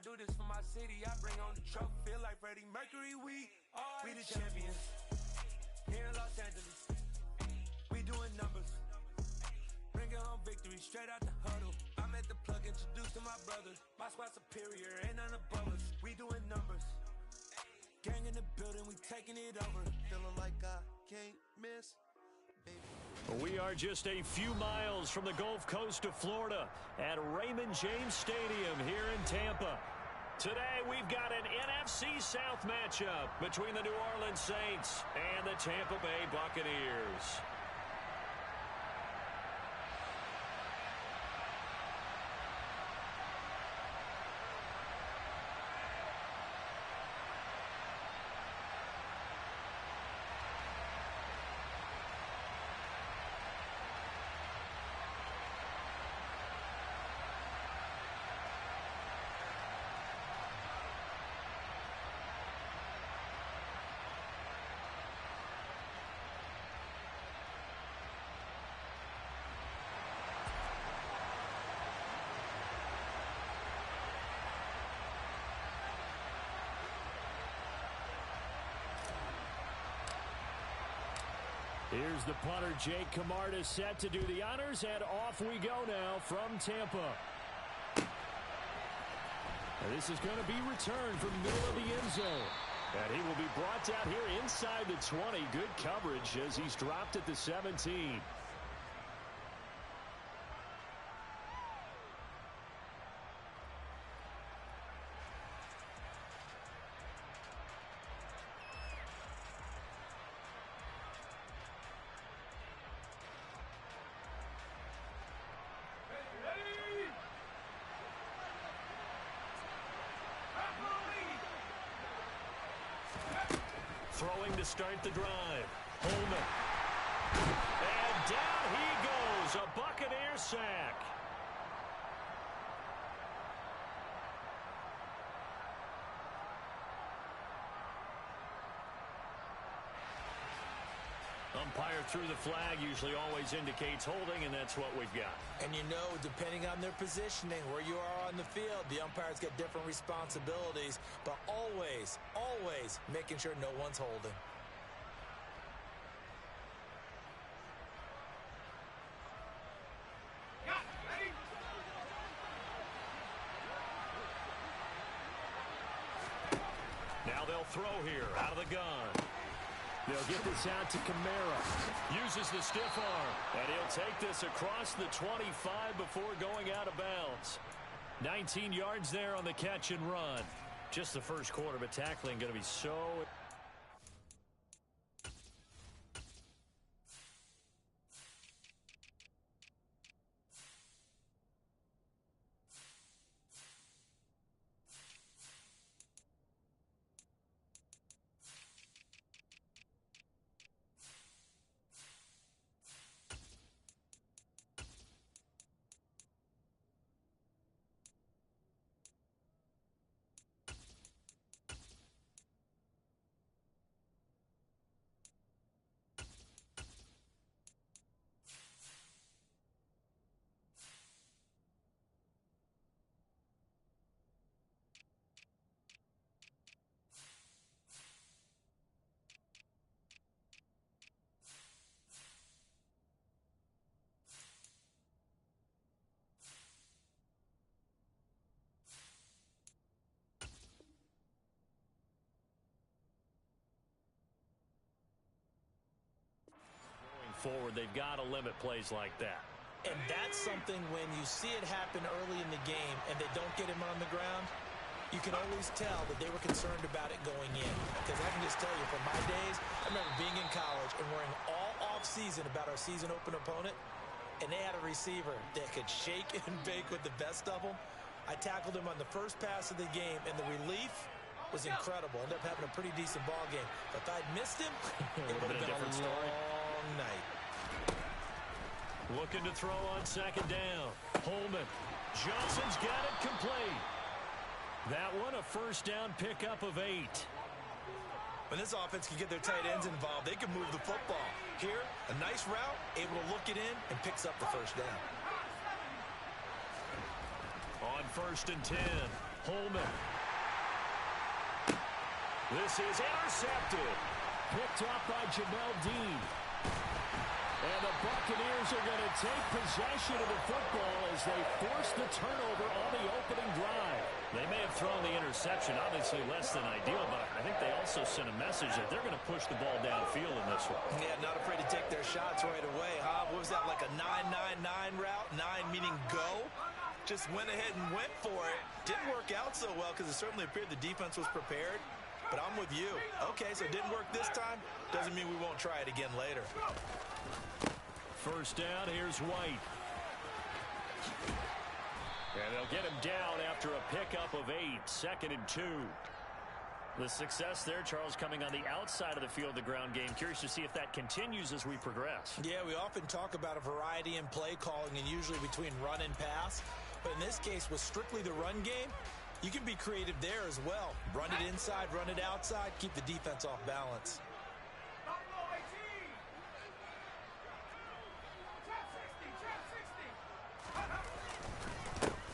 do this for my city. I bring on the trophy, feel like Freddie Mercury. We the champions here in Los Angeles. We doing numbers, bringing home victory straight out the huddle. I'm at the plug, introduced to my brothers. My squad superior, ain't none above us. We doing numbers, gang in the building, we taking it over. Feeling like I can't miss. We are just a few miles from the Gulf Coast of Florida at Raymond James Stadium here in Tampa. Today we've got an NFC South matchup between the New Orleans Saints and the Tampa Bay Buccaneers. Here's the punter, Jake Camarda, set to do the honors, and off we go now from Tampa. And this is going to be returned from the middle of the end zone. And he will be brought down here inside the 20. Good coverage as he's dropped at the 17. Throwing to start the drive. Holman. And down he goes. A Buccaneer sack. Umpire threw the flag, usually always indicates holding, and that's what we've got. And you know, depending on their positioning, where you are on the field, the umpires get different responsibilities, but always, always making sure no one's holding. Now they'll throw here out of the gun. They'll get this out to Kamara. Uses the stiff arm. And he'll take this across the 25 before going out of bounds. 19 yards there on the catch and run. Just the first quarter, but tackling going to be so... Forward, they've got to limit plays like that. And that's something when you see it happen early in the game and they don't get him on the ground, you can always tell that they were concerned about it going in. Because I can just tell you, from my days, I remember being in college and worrying all off-season about our season opener opponent, and they had a receiver that could shake and bake with the best of them. I tackled him on the first pass of the game, and the relief was incredible. Ended up having a pretty decent ball game. But if I'd missed him, it would have been a long night. Looking to throw on second down. Holman. Johnson's got it complete. That one a first down pickup of 8. When this offense can get their tight ends involved, they can move the football. Here, a nice route, able to look it in, and picks up the first down. On 1st and 10. Holman. This is intercepted. Picked up by Jamel Dean. And the Buccaneers are going to take possession of the football as they force the turnover on the opening drive. They may have thrown the interception, obviously less than ideal, but I think they also sent a message that they're going to push the ball downfield in this one. Yeah, not afraid to take their shots right away, huh? What was that, like a 9-9-9 route? 9 meaning go? Just went ahead and went for it. Didn't work out so well because it certainly appeared the defense was prepared. But I'm with you. Okay, so it didn't work this time. Doesn't mean we won't try it again later. First down, here's White. And they'll get him down after a pickup of 8, 2nd and 2. The success there, Charles, coming on the outside of the field, the ground game. Curious to see if that continues as we progress. Yeah, we often talk about a variety in play calling and usually between run and pass. But in this case, with strictly the run game, you can be creative there as well. Run it inside, run it outside, keep the defense off balance.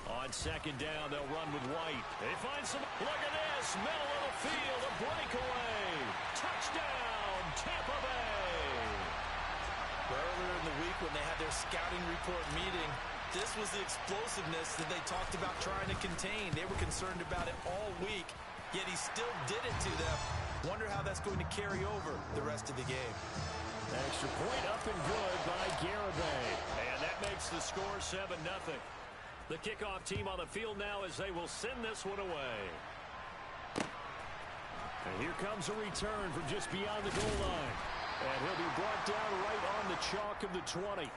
On 2nd down, they'll run with White. They find some. Look at this. Middle of the field, a breakaway. Touchdown, Tampa Bay. Earlier in the week when they had their scouting report meeting, this was the explosiveness that they talked about trying to contain. They were concerned about it all week, yet he still did it to them. Wonder how that's going to carry over the rest of the game. Extra point up and good by Garibay. And that makes the score 7-0. The kickoff team on the field now as they will send this one away. And here comes a return from just beyond the goal line. And he'll be brought down right on the chalk of the 20.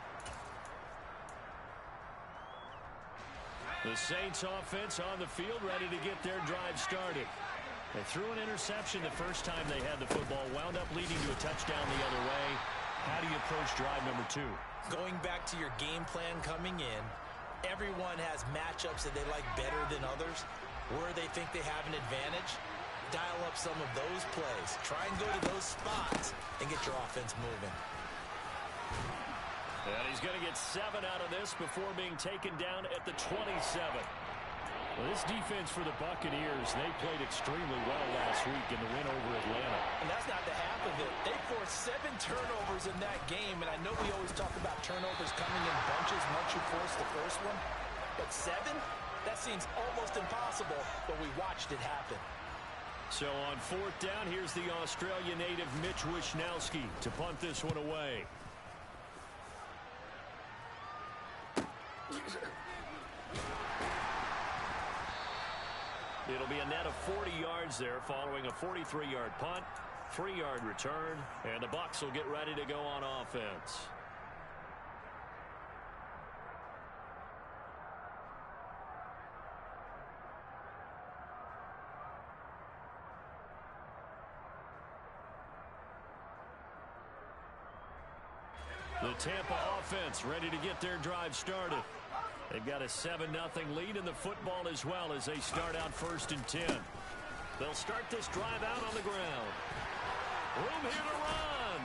The Saints offense on the field ready to get their drive started. They threw an interception the first time they had the football, wound up leading to a touchdown the other way. How do you approach drive number 2? Going back to your game plan coming in, everyone has matchups that they like better than others, where they think they have an advantage. Dial up some of those plays. Try and go to those spots and get your offense moving. And he's going to get 7 out of this before being taken down at the 27. Well, this defense for the Buccaneers, they played extremely well last week in the win over Atlanta. And that's not the half of it. They forced 7 turnovers in that game, and I know we always talk about turnovers coming in bunches once you force the first one. But 7? That seems almost impossible, but we watched it happen. So on 4th down, here's the Australia native Mitch Wishnowsky to punt this one away. It'll be a net of 40 yards there following a 43-yard punt, 3-yard return, and the Bucs will get ready to go on offense. The Tampa offense ready to get their drive started. They've got a 7-0 lead in the football as well as they start out 1st and 10. They'll start this drive out on the ground. Room here to run.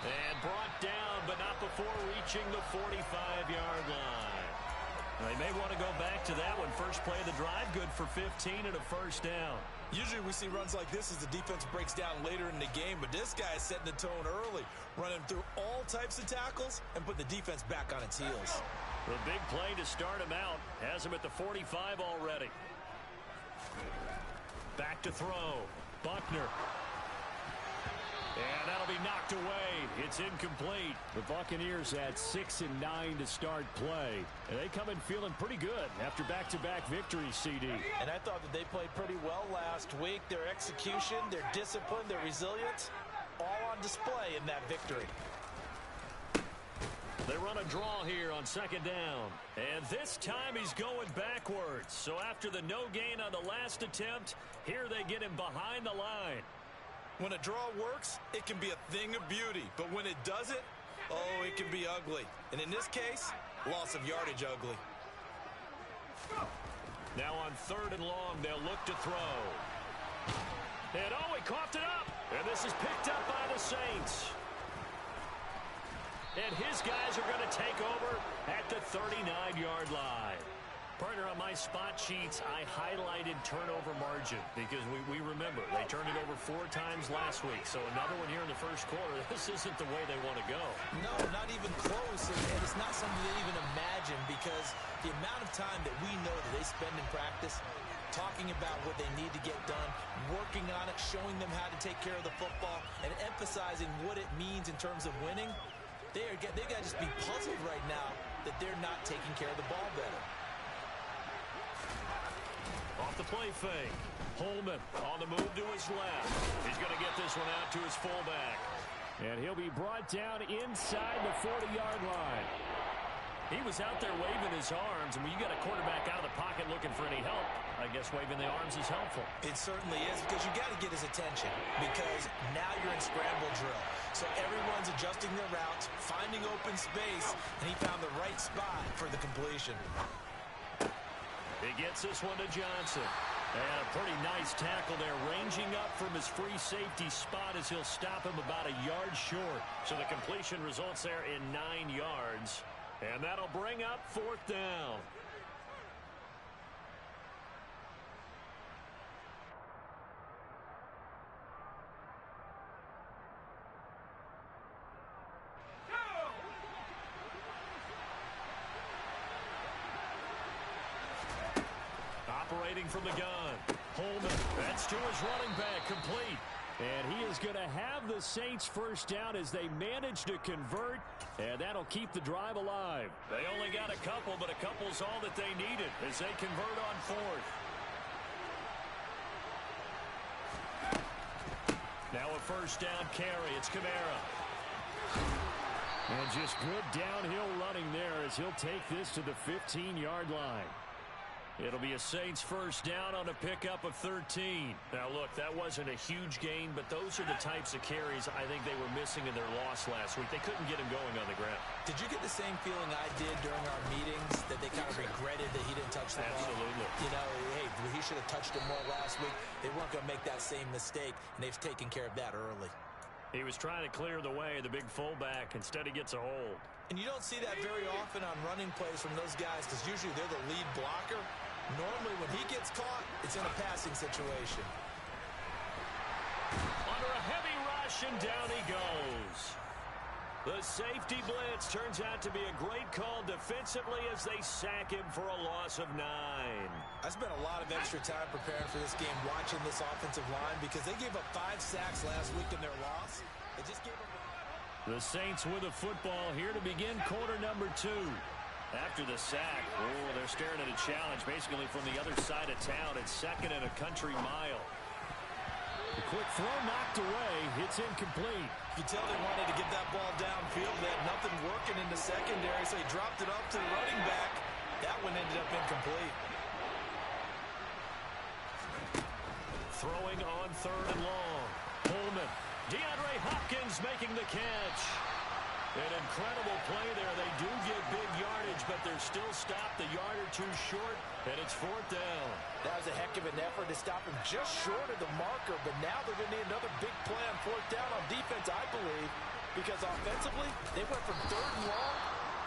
And brought down, but not before reaching the 45-yard line. They may want to go back to that one. First play of the drive, good for 15 and a 1st down. Usually we see runs like this as the defense breaks down later in the game, but this guy is setting the tone early, running through all types of tackles and put the defense back on its heels. The big play to start him out has him at the 45 already. Back to throw. Buckner. And that'll be knocked away. It's incomplete. The Buccaneers had 6 and 9 to start play. And they come in feeling pretty good after back-to-back victories, CD. And I thought that they played pretty well last week. Their execution, their discipline, their resilience, all on display in that victory. They run a draw here on 2nd down. And this time he's going backwards. So after the no gain on the last attempt, here they get him behind the line. When a draw works, it can be a thing of beauty. But when it doesn't, oh, it can be ugly. And in this case, loss of yardage ugly. Now on 3rd and long, they'll look to throw. And oh, he coughed it up. And this is picked up by the Saints. And his guys are going to take over at the 39-yard line. Partner, on my spot sheets, I highlighted turnover margin because we remember they turned it over 4 times last week. So another one here in the first quarter. This isn't the way they want to go. No, not even close. And it's not something they even imagine because the amount of time that we know that they spend in practice talking about what they need to get done, working on it, showing them how to take care of the football, and emphasizing what it means in terms of winning, they've got to just be puzzled right now that they're not taking care of the ball better. Off the play fake. Holman on the move to his left. He's going to get this one out to his fullback. And he'll be brought down inside the 40-yard line. He was out there waving his arms, and when you got a quarterback out of the pocket looking for any help, I guess waving the arms is helpful. It certainly is, because you got to get his attention, because now you're in scramble drill. So everyone's adjusting their routes, finding open space, and he found the right spot for the completion. He gets this one to Johnson. And a pretty nice tackle there, ranging up from his free safety spot as he'll stop him about a yard short. So the completion results there in 9 yards. And that'll bring up 4th down. Operating from the gun. Holman, that's to his running back, complete. And he is going to have the Saints first down as they manage to convert, and that'll keep the drive alive. They only got a couple, but a couple's all that they needed as they convert on 4th. Now a first down carry. It's Kamara. And just good downhill running there as he'll take this to the 15-yard line. It'll be a Saints first down on a pickup of 13. Now, look, that wasn't a huge gain, but those are the types of carries I think they were missing in their loss last week. They couldn't get him going on the ground. Did you get the same feeling I did during our meetings, that they kind of regretted that he didn't touch the ball? Absolutely. You know, hey, he should have touched him more last week. They weren't going to make that same mistake, and they've taken care of that early. He was trying to clear the way, the big fullback. Instead, he gets a hold. And you don't see that very often on running plays from those guys because usually they're the lead blocker. Normally, when he gets caught, it's in a passing situation. Under a heavy rush, and down he goes. The safety blitz turns out to be a great call defensively as they sack him for a loss of 9. I spent a lot of extra time preparing for this game, watching this offensive line, because they gave up 5 sacks last week in their loss. They just gave up. The Saints with a football here to begin quarter number 2. After the sack, they're staring at a challenge basically from the other side of town. It's 2nd and a country mile. The quick throw knocked away. It's incomplete. You can tell they wanted to get that ball downfield. They had nothing working in the secondary, so he dropped it off to the running back. That one ended up incomplete. Throwing on 3rd and long. Holman. DeAndre Hopkins making the catch. An incredible play there. They do get big yardage, but they're still stopped a yard or 2 short, and it's 4th down. That was a heck of an effort to stop him just short of the marker, but now they're going to need another big play on 4th down on defense, I believe, because offensively, they went from 3rd and long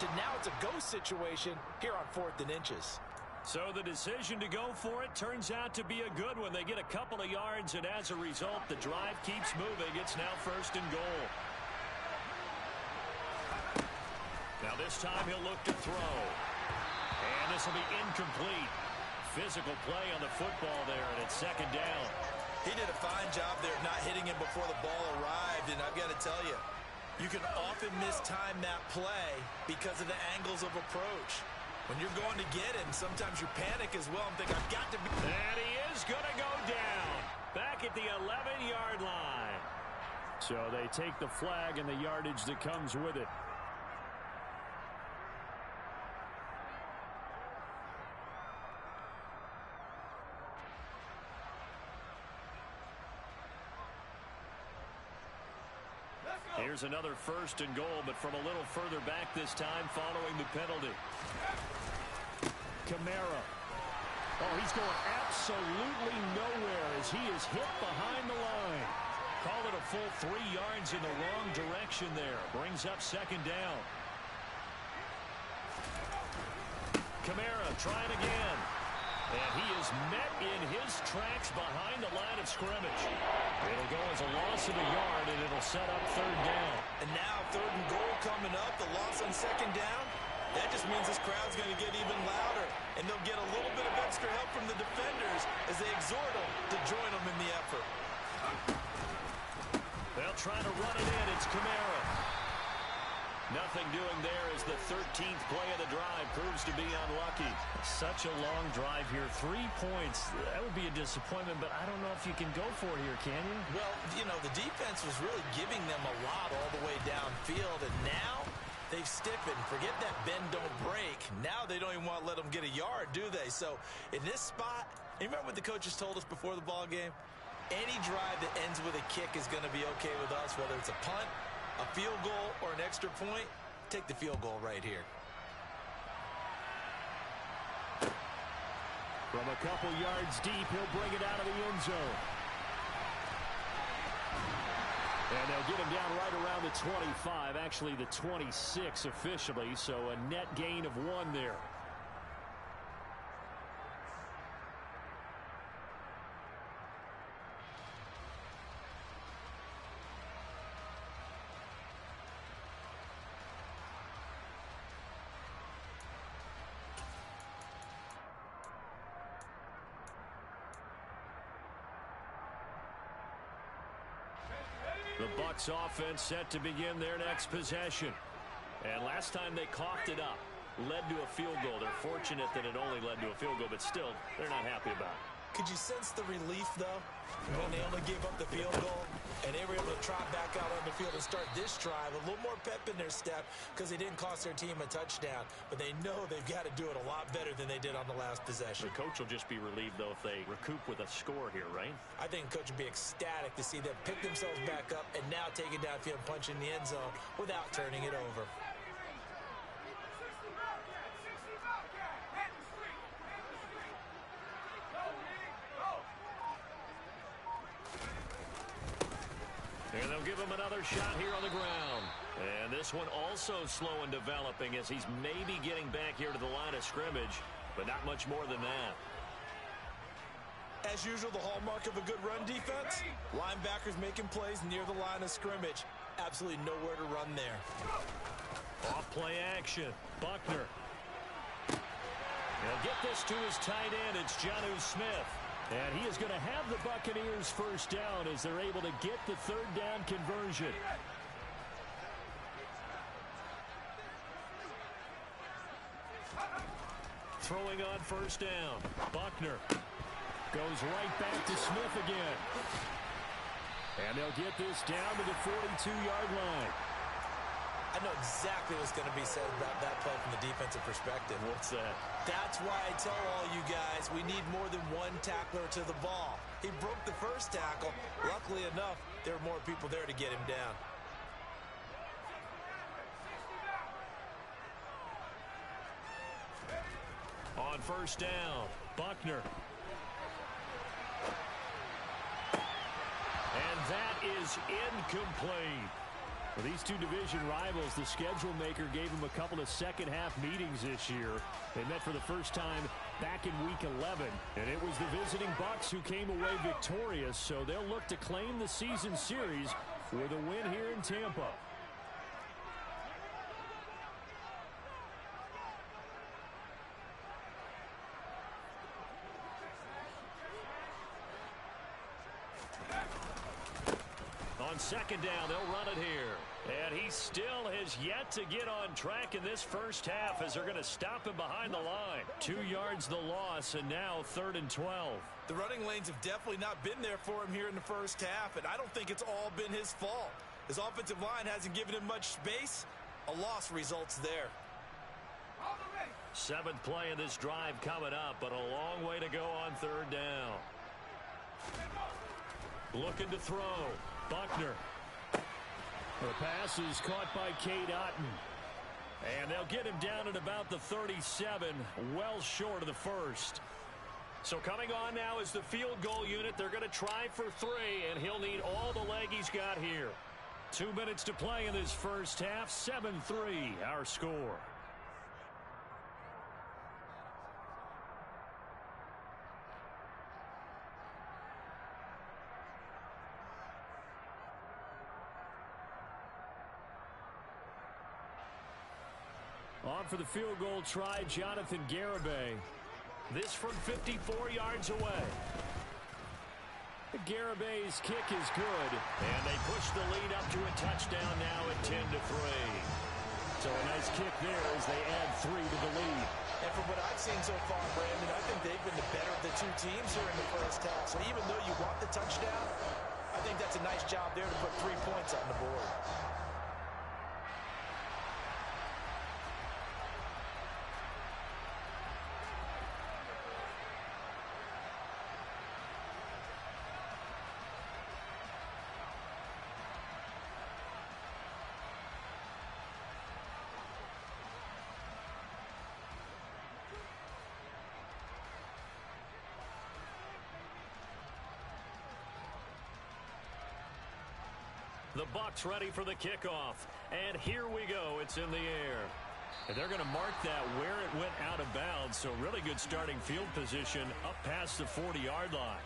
to now it's a go situation here on 4th and inches. So the decision to go for it turns out to be a good one. They get a couple of yards, and as a result, the drive keeps moving. It's now 1st and goal. Now this time he'll look to throw. And this will be incomplete. Physical play on the football there, and it's 2nd down. He did a fine job there of not hitting him before the ball arrived, and I've got to tell you, you can often mistime that play because of the angles of approach. When you're going to get him, sometimes you panic as well and think, I've got to be... And he is going to go down. Back at the 11-yard line. So they take the flag and the yardage that comes with it. Here's another 1st and goal, but from a little further back this time following the penalty. Kamara. Oh, he's going absolutely nowhere as he is hit behind the line. Call it a full 3 yards in the wrong direction there. Brings up 2nd down. Kamara They'll try it again. And he is met in his tracks behind the line of scrimmage. It'll go as a loss of a yard, and it'll set up third down. And now 3rd and goal coming up, the loss on 2nd down. That just means this crowd's going to get even louder, and they'll get a little bit of extra help from the defenders as they exhort them to join them in the effort. They'll try to run it in. It's Kamara. Nothing doing there as the 13th play of the drive proves to be unlucky. Such a long drive here. 3 points. That would be a disappointment, but I don't know if you can go for it here, can you? Well, you know, the defense was really giving them a lot all the way downfield, and now they've stiffened. Forget that bend, don't break. Now they don't even want to let them get a yard, do they? So in this spot, you remember what the coaches told us before the ball game? Any drive that ends with a kick is going to be okay with us, whether it's a punt, a field goal, or an extra point. Take the field goal right here. From a couple yards deep, he'll bring it out of the end zone. And they'll get him down right around the 25, actually the 26 officially, so a net gain of 1 there. The Bucs offense set to begin their next possession. And last time they coughed it up, led to a field goal. They're fortunate that it only led to a field goal, but still, they're not happy about it. Could you sense the relief, though, when they only gave up the field goal and they were able to trot back out on the field and start this drive? A little more pep in their step because they didn't cost their team a touchdown, but they know they've got to do it a lot better than they did on the last possession. The coach will just be relieved, though, if they recoup with a score here, right? I think the coach would be ecstatic to see them pick themselves back up and now take it downfield and punch in the end zone without turning it over. And they'll give him another shot here on the ground. And this one also slow in developing as he's maybe getting back here to the line of scrimmage, but not much more than that. As usual, the hallmark of a good run defense, linebackers making plays near the line of scrimmage. Absolutely nowhere to run there. Off play action. Buckner. He'll get this to his tight end. It's Jonnu Smith. And he is going to have the Buccaneers first down as they're able to get the third down conversion. Throwing on first down. Buckner goes right back to Smith again. And they'll get this down to the 42-yard line. I know exactly what's going to be said about that play from the defensive perspective. What's that? That's why I tell all you guys we need more than one tackler to the ball. He broke the first tackle. Luckily enough, there were more people there to get him down. On first down, Buckner. And that is incomplete. For these two division rivals, the schedule maker gave them a couple of second-half meetings this year. They met for the first time back in Week 11, and it was the visiting Bucs who came away victorious, so they'll look to claim the season series with a win here in Tampa. On second down, they'll run it here. And he still has yet to get on track in this first half as they're going to stop him behind the line. 2 yards the loss, and now 3rd and 12. The running lanes have definitely not been there for him here in the first half, and I don't think it's all been his fault. His offensive line hasn't given him much space. A loss results there. 7th play of this drive coming up, but a long way to go on 3rd down. Looking to throw. Buckner. The pass is caught by Cade Otton. And they'll get him down at about the 37, well short of the first. So coming on now is the field goal unit. They're going to try for 3, and he'll need all the leg he's got here. 2 minutes to play in this first half. 7-3, our score. On for the field goal try, Jonathan Garibay. This from 54 yards away. Garibay's kick is good. And they push the lead up to a touchdown now at 10-3. So a nice kick there as they add 3 to the lead. And from what I've seen so far, Brandon, I think they've been the better of the two teams here in the first half. So even though you want the touchdown, I think that's a nice job there to put 3 points on the board. The Bucs ready for the kickoff. And here we go. It's in the air. And they're going to mark that where it went out of bounds. So really good starting field position up past the 40-yard line.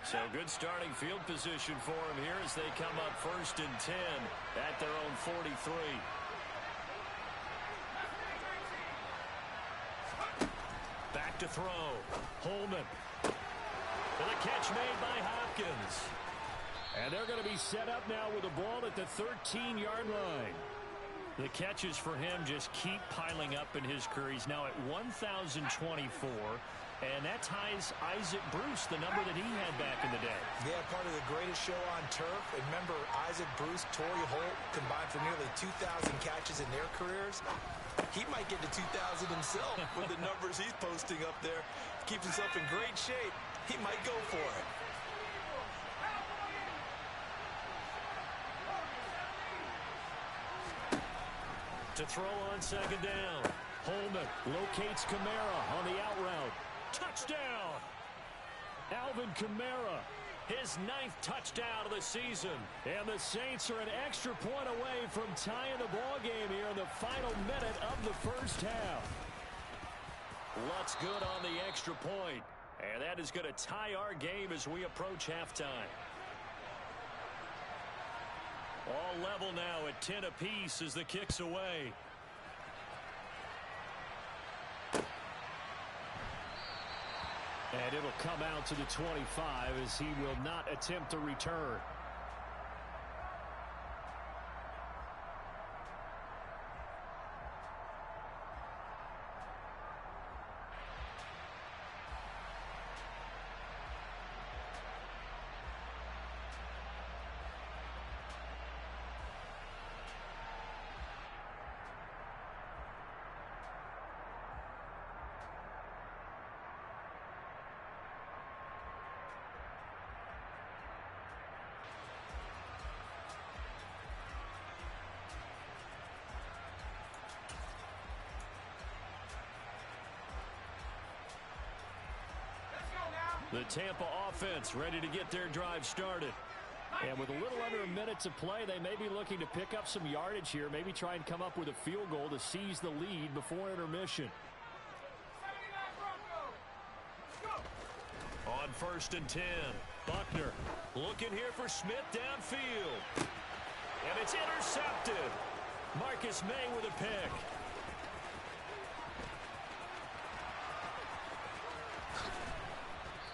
So good starting field position for him here as they come up 1st and 10 at their own 43. Back to throw. Holman. For the catch made by Hopkins. And they're going to be set up now with the ball at the 13-yard line. The catches for him just keep piling up in his career. He's now at 1,024. And that ties Isaac Bruce, the number that he had back in the day. Yeah, part of the greatest show on turf. And remember, Isaac Bruce, Torrey Holt combined for nearly 2,000 catches in their careers. He might get to 2,000 himself with the numbers he's posting up there. Keeps himself in great shape. He might go for it. To throw on 2nd down. Holman locates Kamara on the out route. Touchdown! Alvin Kamara, his 9th touchdown of the season. And the Saints are an extra point away from tying the ball game here in the final minute of the first half. Lutz good on the extra point. And that is going to tie our game as we approach halftime. All level now at 10 apiece as the kick's away. And it'll come out to the 25 as he will not attempt to return. The Tampa offense ready to get their drive started. And with a little under a minute to play, they may be looking to pick up some yardage here, maybe try and come up with a field goal to seize the lead before intermission. On 1st and 10, Buckner looking here for Smith downfield. And it's intercepted. Marcus May with a pick.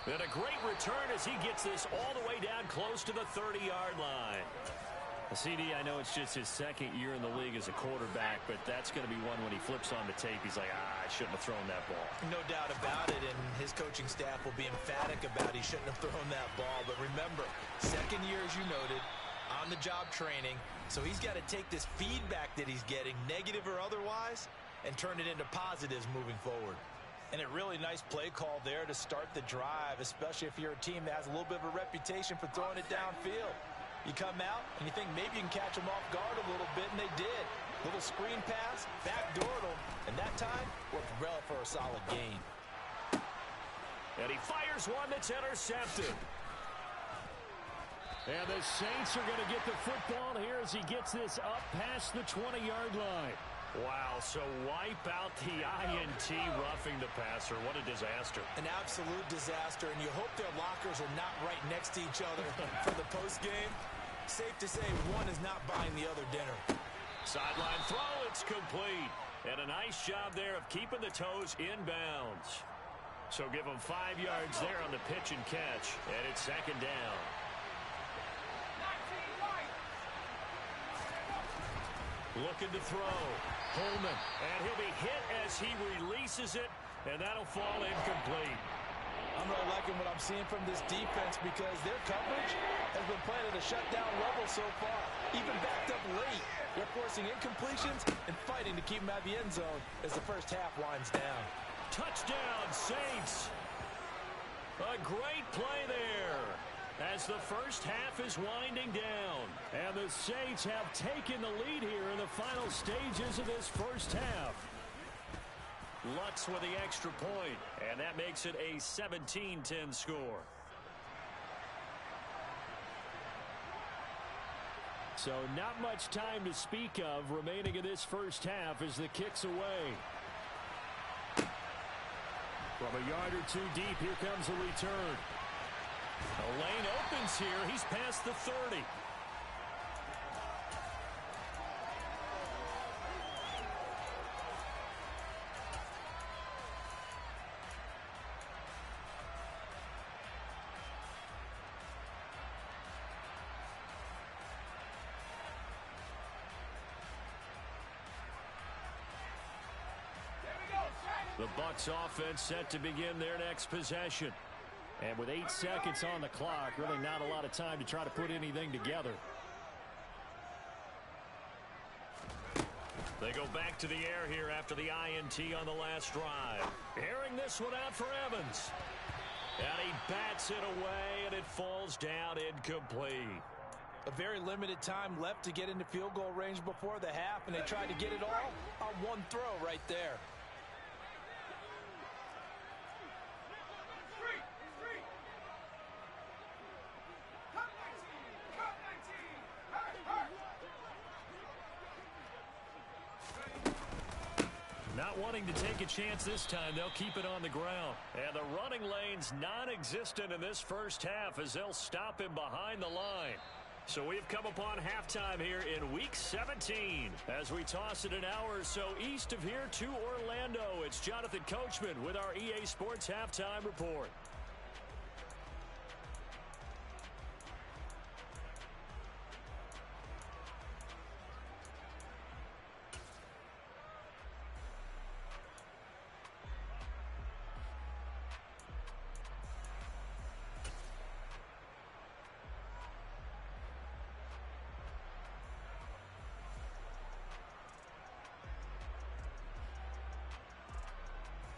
And a great return as he gets this all the way down close to the 30-yard line. CD, I know it's just his 2nd year in the league as a quarterback, but that's going to be one when he flips on the tape. He's like, I shouldn't have thrown that ball. No doubt about it, and his coaching staff will be emphatic about he shouldn't have thrown that ball. But remember, 2nd year, as you noted, on-the-job training. So he's got to take this feedback that he's getting, negative or otherwise, and turn it into positives moving forward. And a really nice play call there to start the drive, especially if you're a team that has a little bit of a reputation for throwing it downfield. You come out and you think maybe you can catch them off guard a little bit, and they did. Little screen pass, backdoored them, and that time worked well for a solid gain. And he fires one that's intercepted. And the Saints are going to get the football here as he gets this up past the 20-yard line. Wow, so wipe out the INT roughing the passer. What a disaster. An absolute disaster, and you hope their lockers are not right next to each other for the postgame. Safe to say one is not buying the other dinner. Sideline throw, it's complete. And a nice job there of keeping the toes in bounds. So give them 5 yards there on the pitch and catch, and it's second down. Looking to throw. Holman. And he'll be hit as he releases it, and that'll fall incomplete. I'm really liking what I'm seeing from this defense because their coverage has been playing at a shutdown level so far. Even backed up late. They're forcing incompletions and fighting to keep them out of the end zone as the first half winds down. Touchdown, Saints. A great play there as the first half is winding down. And the Saints have taken the lead here in the final stages of this first half. Lutz with the extra point, and that makes it a 17-10 score. So not much time to speak of remaining in this first half as the kick's away. From a yard or two deep, here comes a return. The lane opens here. He's past the 30. The Bucs offense set to begin their next possession. And with 8 seconds on the clock, really not a lot of time to try to put anything together. They go back to the air here after the INT on the last drive. Airing this one out for Evans. And he bats it away, and it falls down incomplete. A very limited time left to get into field goal range before the half, and they tried to get it all on one throw right there. Not wanting to take a chance this time, they'll keep it on the ground. And the running lane's non-existent in this first half as they'll stop him behind the line. So we've come upon halftime here in Week 17. As we toss it an hour or so east of here to Orlando, it's Jonathan Coachman with our EA Sports Halftime Report.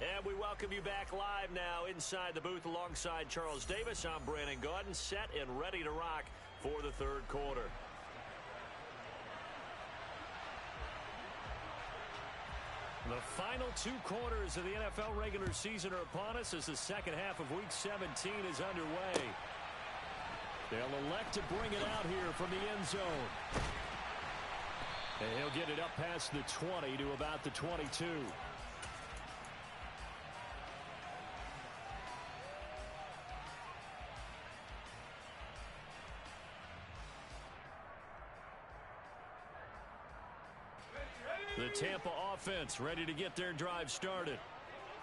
And we welcome you back live now inside the booth alongside Charles Davis. I'm Brandon Gaudin, set and ready to rock for the third quarter. The final 2 quarters of the NFL regular season are upon us as the second half of Week 17 is underway. They'll elect to bring it out here from the end zone. And he'll get it up past the 20 to about the 22. The Tampa offense ready to get their drive started.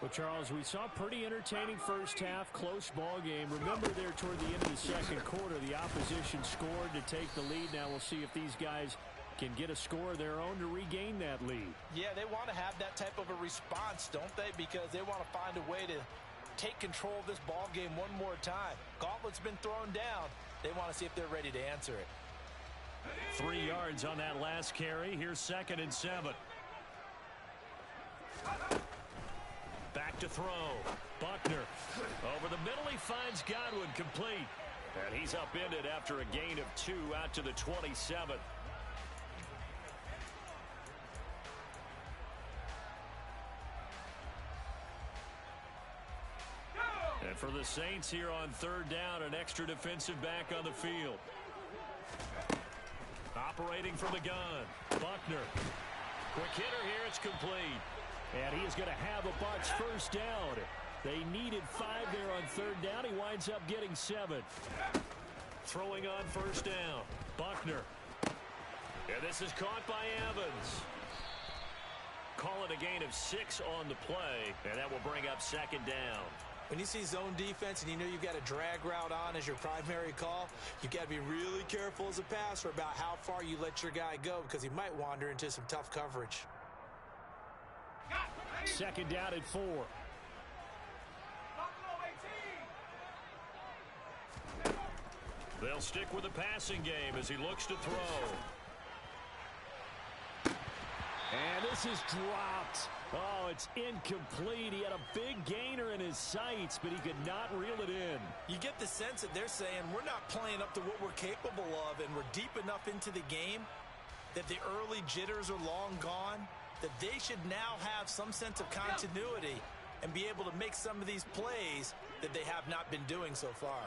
Well, Charles, we saw a pretty entertaining first half, close ball game. Remember there toward the end of the second quarter, the opposition scored to take the lead. Now we'll see if these guys can get a score of their own to regain that lead. Yeah, they want to have that type of a response, don't they? Because they want to find a way to take control of this ball game one more time. Gauntlet's been thrown down. They want to see if they're ready to answer it. 3 yards on that last carry. Here's 2nd and 7. Back to throw. Buckner. Over the middle, he finds Godwin complete. And he's upended after a gain of 2 out to the 27. And for the Saints here on third down, an extra defensive back on the field. Operating from the gun, Buckner. Quick hitter here, it's complete. And he is going to have a Bucs first down. They needed 5 there on third down. He winds up getting 7. Throwing on first down, Buckner. And this is caught by Evans. Call it a gain of 6 on the play, and that will bring up second down. When you see zone defense and you know you've got a drag route on as your primary call, you've got to be really careful as a passer about how far you let your guy go because he might wander into some tough coverage. Second down at 4. They'll stick with the passing game as he looks to throw. And this is dropped. Oh, it's incomplete. He had a big gainer in his sights, but he could not reel it in. You get the sense that they're saying we're not playing up to what we're capable of, and we're deep enough into the game that the early jitters are long gone, that they should now have some sense of continuity and be able to make some of these plays that they have not been doing so far.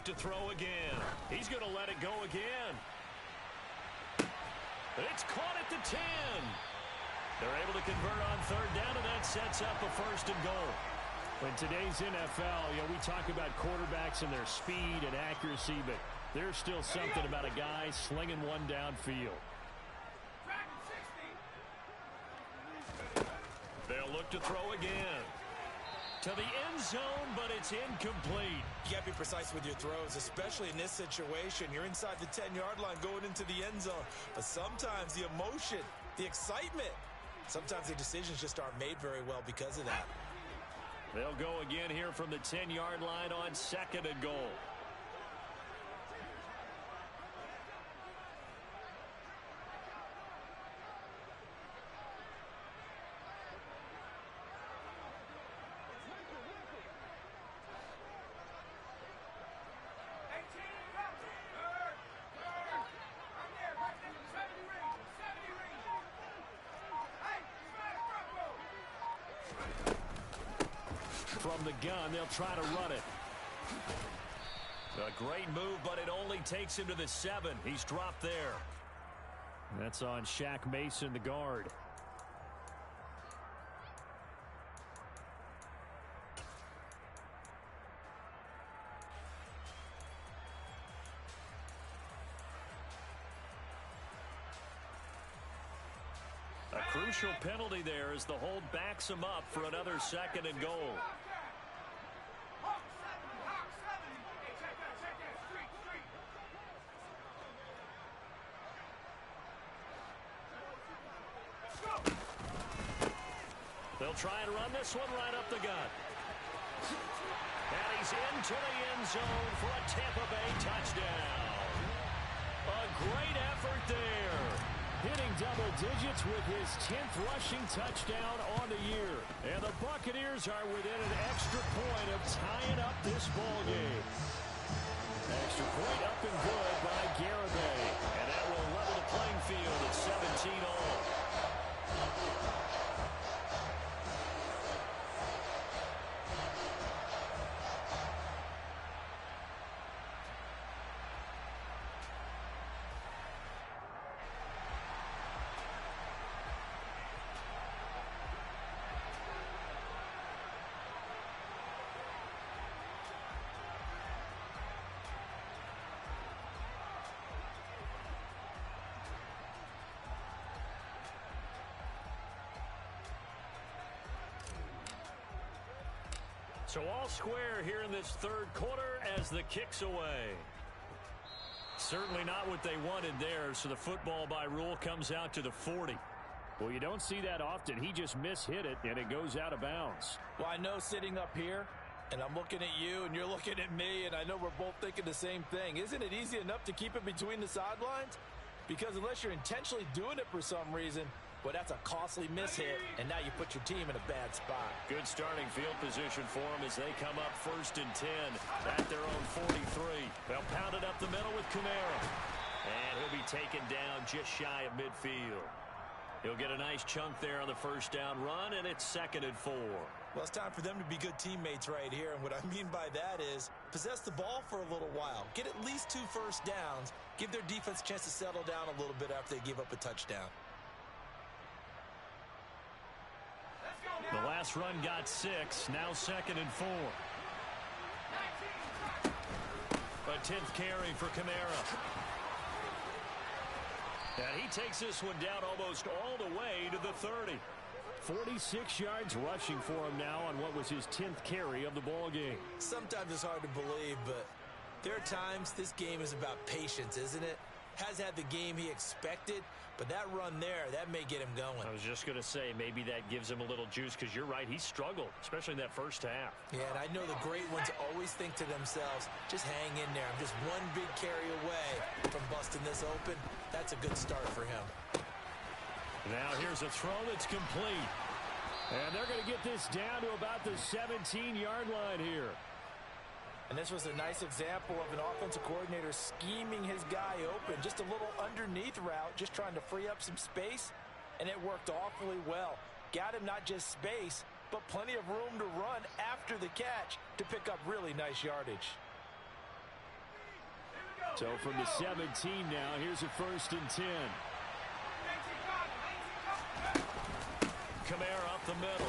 To throw again. He's going to let it go again. It's caught at the 10. They're able to convert on third down, and that sets up a first and goal. In today's NFL, we talk about quarterbacks and their speed and accuracy, but there's still something about a guy slinging one downfield. They'll look to throw again. To the end zone, but it's incomplete. You got to be precise with your throws, especially in this situation. You're inside the 10-yard line going into the end zone. But sometimes the emotion, the excitement, sometimes the decisions just aren't made very well because of that. They'll go again here from the 10-yard line on second and goal. From the gun, they'll try to run it. A great move, but it only takes him to the 7. He's dropped there. That's on Shaq Mason, the guard. A crucial penalty there as the hold backs him up for another second and goal. They'll try and run this one right up the gut. And he's into the end zone for a Tampa Bay touchdown. A great effort there. Hitting double digits with his 10th rushing touchdown on the year. And the Buccaneers are within an extra point of tying up this ball game. Extra point up and good by Garibay. And that will level the playing field at 17 all. So all square here in this third quarter as the kick's away. Certainly not what they wanted there, so the football by rule comes out to the 40. Well, you don't see that often. He just mishit it, and it goes out of bounds. Well, I know sitting up here, and I'm looking at you, and you're looking at me, and I know we're both thinking the same thing. Isn't it easy enough to keep it between the sidelines? Because unless you're intentionally doing it for some reason, Well, that's a costly mishit, and now you put your team in a bad spot. Good starting field position for them as they come up 1st and 10 at their own 43. They'll pound it up the middle with Kamara. And he'll be taken down just shy of midfield. He'll get a nice chunk there on the first down run, and it's 2nd and 4. Well, it's time for them to be good teammates right here, and what I mean by that is possess the ball for a little while. Get at least 2 first downs. Give their defense a chance to settle down a little bit after they give up a touchdown. The last run got 6, now 2nd and 4. A 10th carry for Kamara. And he takes this one down almost all the way to the 30. 46 yards rushing for him now on what was his 10th carry of the ball game. Sometimes it's hard to believe, but there are times this game is about patience, isn't it? Has had the game he expected, but that run there, that may get him going. I was just going to say, maybe that gives him a little juice, because you're right, he struggled, especially in that first half. Yeah, and I know the great ones always think to themselves, just hang in there. I'm just one big carry away from busting this open. That's a good start for him. Now here's a throw that's complete. And they're going to get this down to about the 17-yard line here. And this was a nice example of an offensive coordinator scheming his guy open. Just a little underneath route, just trying to free up some space, and it worked awfully well. Got him not just space, but plenty of room to run after the catch to pick up really nice yardage. So from the 17 now, here's a 1st and 10. Kamara up the middle.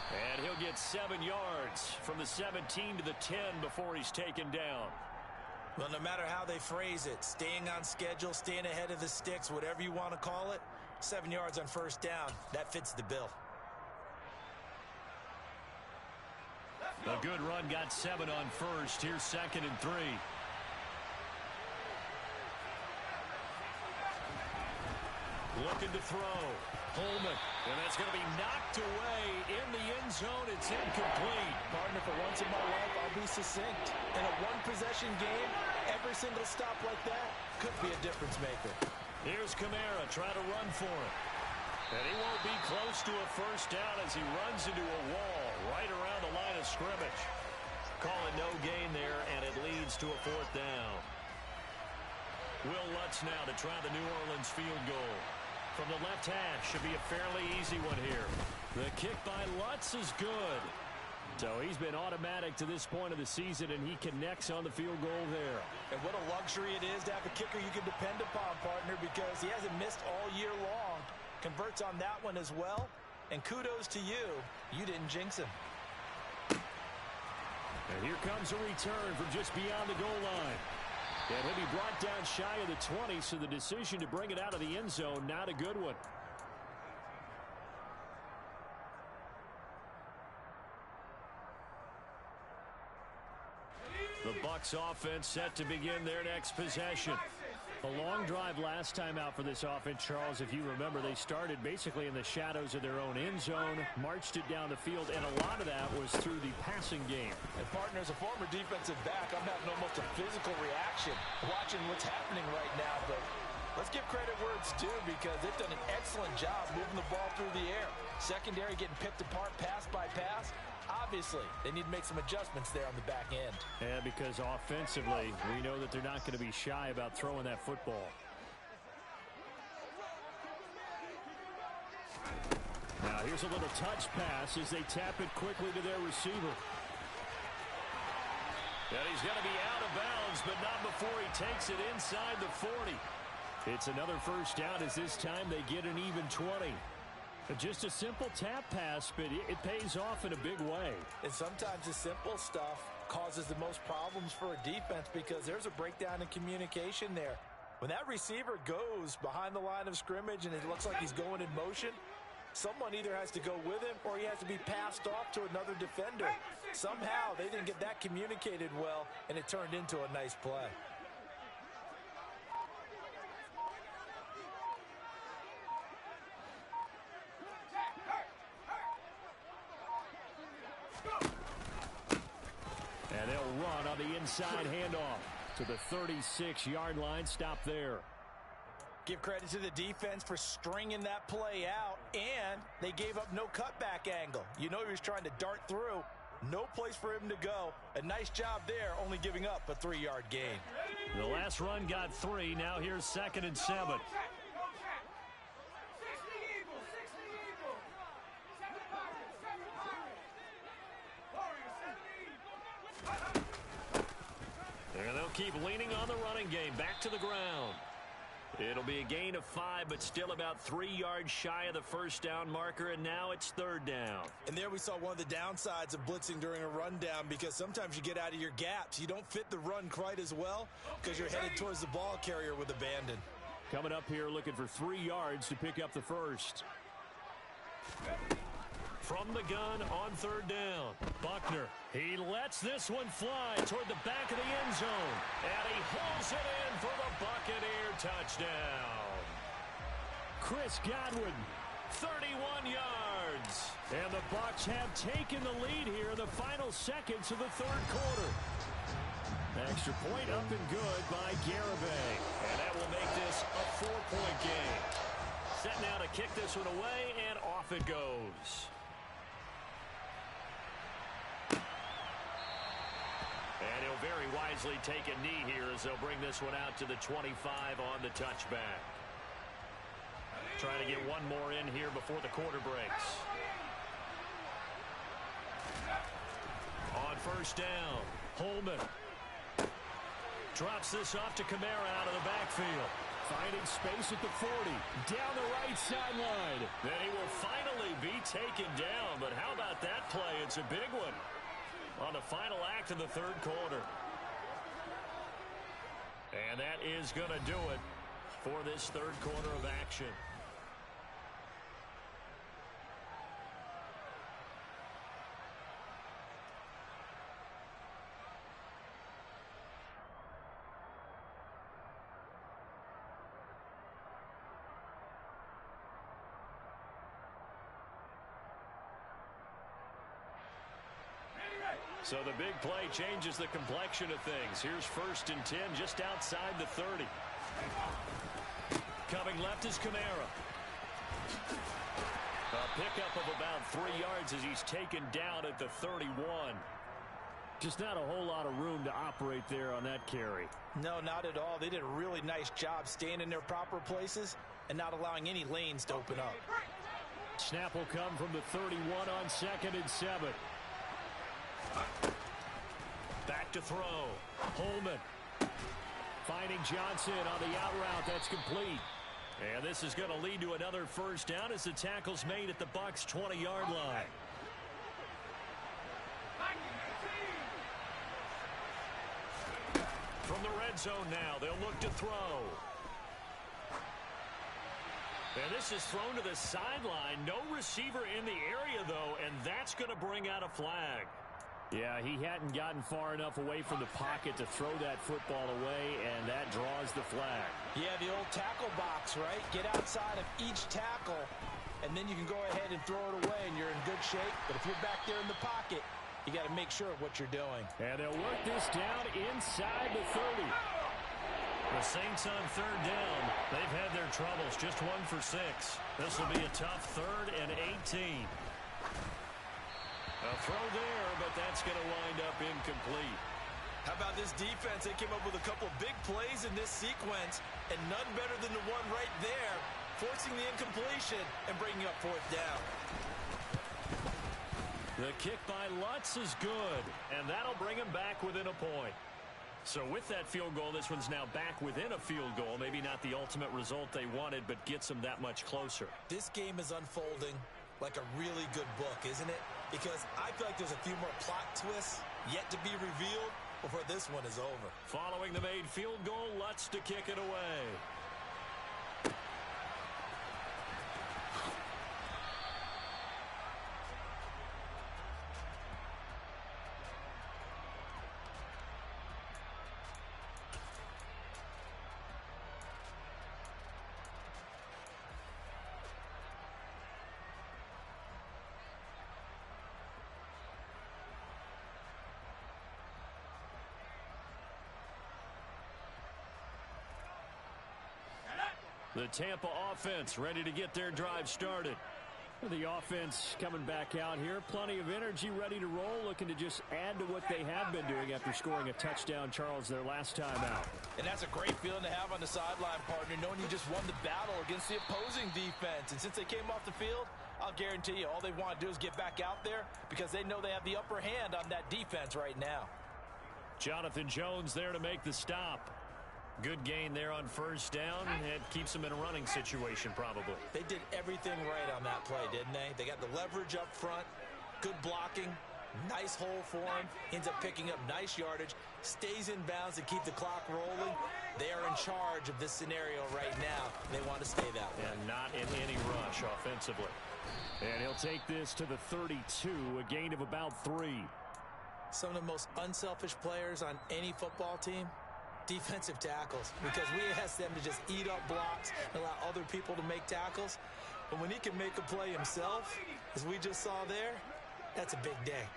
And he'll get 7 yards from the 17 to the 10 before he's taken down. Well, no matter how they phrase it, staying on schedule, staying ahead of the sticks, whatever you want to call it, 7 yards on first down, that fits the bill. A good run got 7 on first. Here's 2nd and 3. Looking to throw. Holman. And that's going to be knocked away in the end zone. It's incomplete. Partner, for once in my life, I'll be succinct. In a one-possession game, every single stop like that could be a difference maker. Here's Kamara trying to run for it. And he won't be close to a first down as he runs into a wall right around the line of scrimmage. Call it no gain there, and it leads to a 4th down. Will Lutz now to try the New Orleans field goal. From the left hash, should be a fairly easy one here. The kick by Lutz is good. So he's been automatic to this point of the season, and he connects on the field goal there. And what a luxury it is to have a kicker you can depend upon, partner, because he hasn't missed all year long. Converts on that one as well. And kudos to you. You didn't jinx him. And here comes a return from just beyond the goal line. And he'll be brought down shy of the 20, so the decision to bring it out of the end zone, not a good one. The Bucs offense set to begin their next possession. A long drive last time out for this offense, Charles. If you remember, they started basically in the shadows of their own end zone, marched it down the field, and a lot of that was through the passing game. And partner, as a former defensive back, I'm having almost a physical reaction watching what's happening right now. But let's give credit where it's due, because they've done an excellent job moving the ball through the air. Secondary getting picked apart pass by pass. Obviously, they need to make some adjustments there on the back end. And because offensively, we know that they're not going to be shy about throwing that football. Now here's a little touch pass as they tap it quickly to their receiver. And he's going to be out of bounds, but not before he takes it inside the 40. It's another first down as this time they get an even 20. Just a simple tap pass, but it pays off in a big way. And sometimes the simple stuff causes the most problems for a defense, because there's a breakdown in communication there. When that receiver goes behind the line of scrimmage and it looks like he's going in motion, someone either has to go with him or he has to be passed off to another defender. Somehow they didn't get that communicated well, and it turned into a nice play. And they'll run on the inside handoff to the 36-yard line. Stop there. Give credit to the defense for stringing that play out, and they gave up no cutback angle. You know he was trying to dart through. No place for him to go. A nice job there, only giving up a 3-yard gain. The last run got 3. Now here's 2nd and 7. And they'll keep leaning on the running game. Back to the ground. It'll be a gain of 5, but still about 3 yards shy of the first down marker, and now it's 3rd down. And there we saw one of the downsides of blitzing during a rundown, because sometimes you get out of your gaps. You don't fit the run quite as well because you're headed towards the ball carrier with abandon. Coming up here looking for 3 yards to pick up the first. From the gun on 3rd down. Buckner, he lets this one fly toward the back of the end zone. And he hauls it in for the Buccaneer touchdown. Chris Godwin, 31 yards. And the Bucs have taken the lead here in the final seconds of the 3rd quarter. Extra point up and good by Garibay. And that will make this a 4-point game. Set now to kick this one away, and off it goes. And he'll very wisely take a knee here as they'll bring this one out to the 25 on the touchback. Trying to get one more in here before the quarter breaks. On 1st down, Holman drops this off to Kamara out of the backfield. Finding space at the 40, down the right sideline. Then he will finally be taken down, but how about that play? It's a big one on the final act of the 3rd quarter. And that is going to do it for this 3rd quarter of action. So the big play changes the complexion of things. Here's 1st and 10 just outside the 30. Coming left is Kamara. A pickup of about 3 yards as he's taken down at the 31. Just not a whole lot of room to operate there on that carry. No, not at all. They did a really nice job staying in their proper places and not allowing any lanes to open up. Snap will come from the 31 on 2nd and 7. Back to throw. Holman finding Johnson on the out route. That's complete. And this is going to lead to another 1st down as the tackle's made at the Bucs' 20-yard line. From the red zone now, they'll look to throw. And this is thrown to the sideline. No receiver in the area, though, and that's going to bring out a flag. Yeah, he hadn't gotten far enough away from the pocket to throw that football away, and that draws the flag. Yeah, the old tackle box, right? Get outside of each tackle, and then you can go ahead and throw it away, and you're in good shape. But if you're back there in the pocket, you got to make sure of what you're doing. And they'll work this down inside the 30. The Saints on 3rd down. They've had their troubles, just 1 for 6. This will be a tough 3rd and 18. A throw there, but that's going to wind up incomplete. How about this defense? They came up with a couple big plays in this sequence, and none better than the one right there, forcing the incompletion and bringing up 4th down. The kick by Lutz is good, and that'll bring him back within a point. So with that field goal, this one's now back within a field goal. Maybe not the ultimate result they wanted, but gets them that much closer. This game is unfolding like a really good book, isn't it? Because I feel like there's a few more plot twists yet to be revealed before this one is over. Following the made field goal, Lutz to kick it away. The Tampa offense ready to get their drive started. The offense coming back out here. Plenty of energy, ready to roll, looking to just add to what they have been doing after scoring a touchdown, Charles, their last time out. And that's a great feeling to have on the sideline, partner, knowing you just won the battle against the opposing defense. And since they came off the field, I'll guarantee you all they want to do is get back out there because they know they have the upper hand on that defense right now. Jonathan Jones there to make the stop. Good gain there on first down. It keeps them in a running situation probably. They did everything right on that play, didn't they? They got the leverage up front, good blocking, nice hole for him, ends up picking up nice yardage, stays in bounds to keep the clock rolling. They are in charge of this scenario right now. They want to stay that way. And not in any rush offensively. And he'll take this to the 32, a gain of about 3. Some of the most unselfish players on any football team, defensive tackles, because we ask them to just eat up blocks and allow other people to make tackles. But when he can make a play himself, as we just saw there, that's a big day.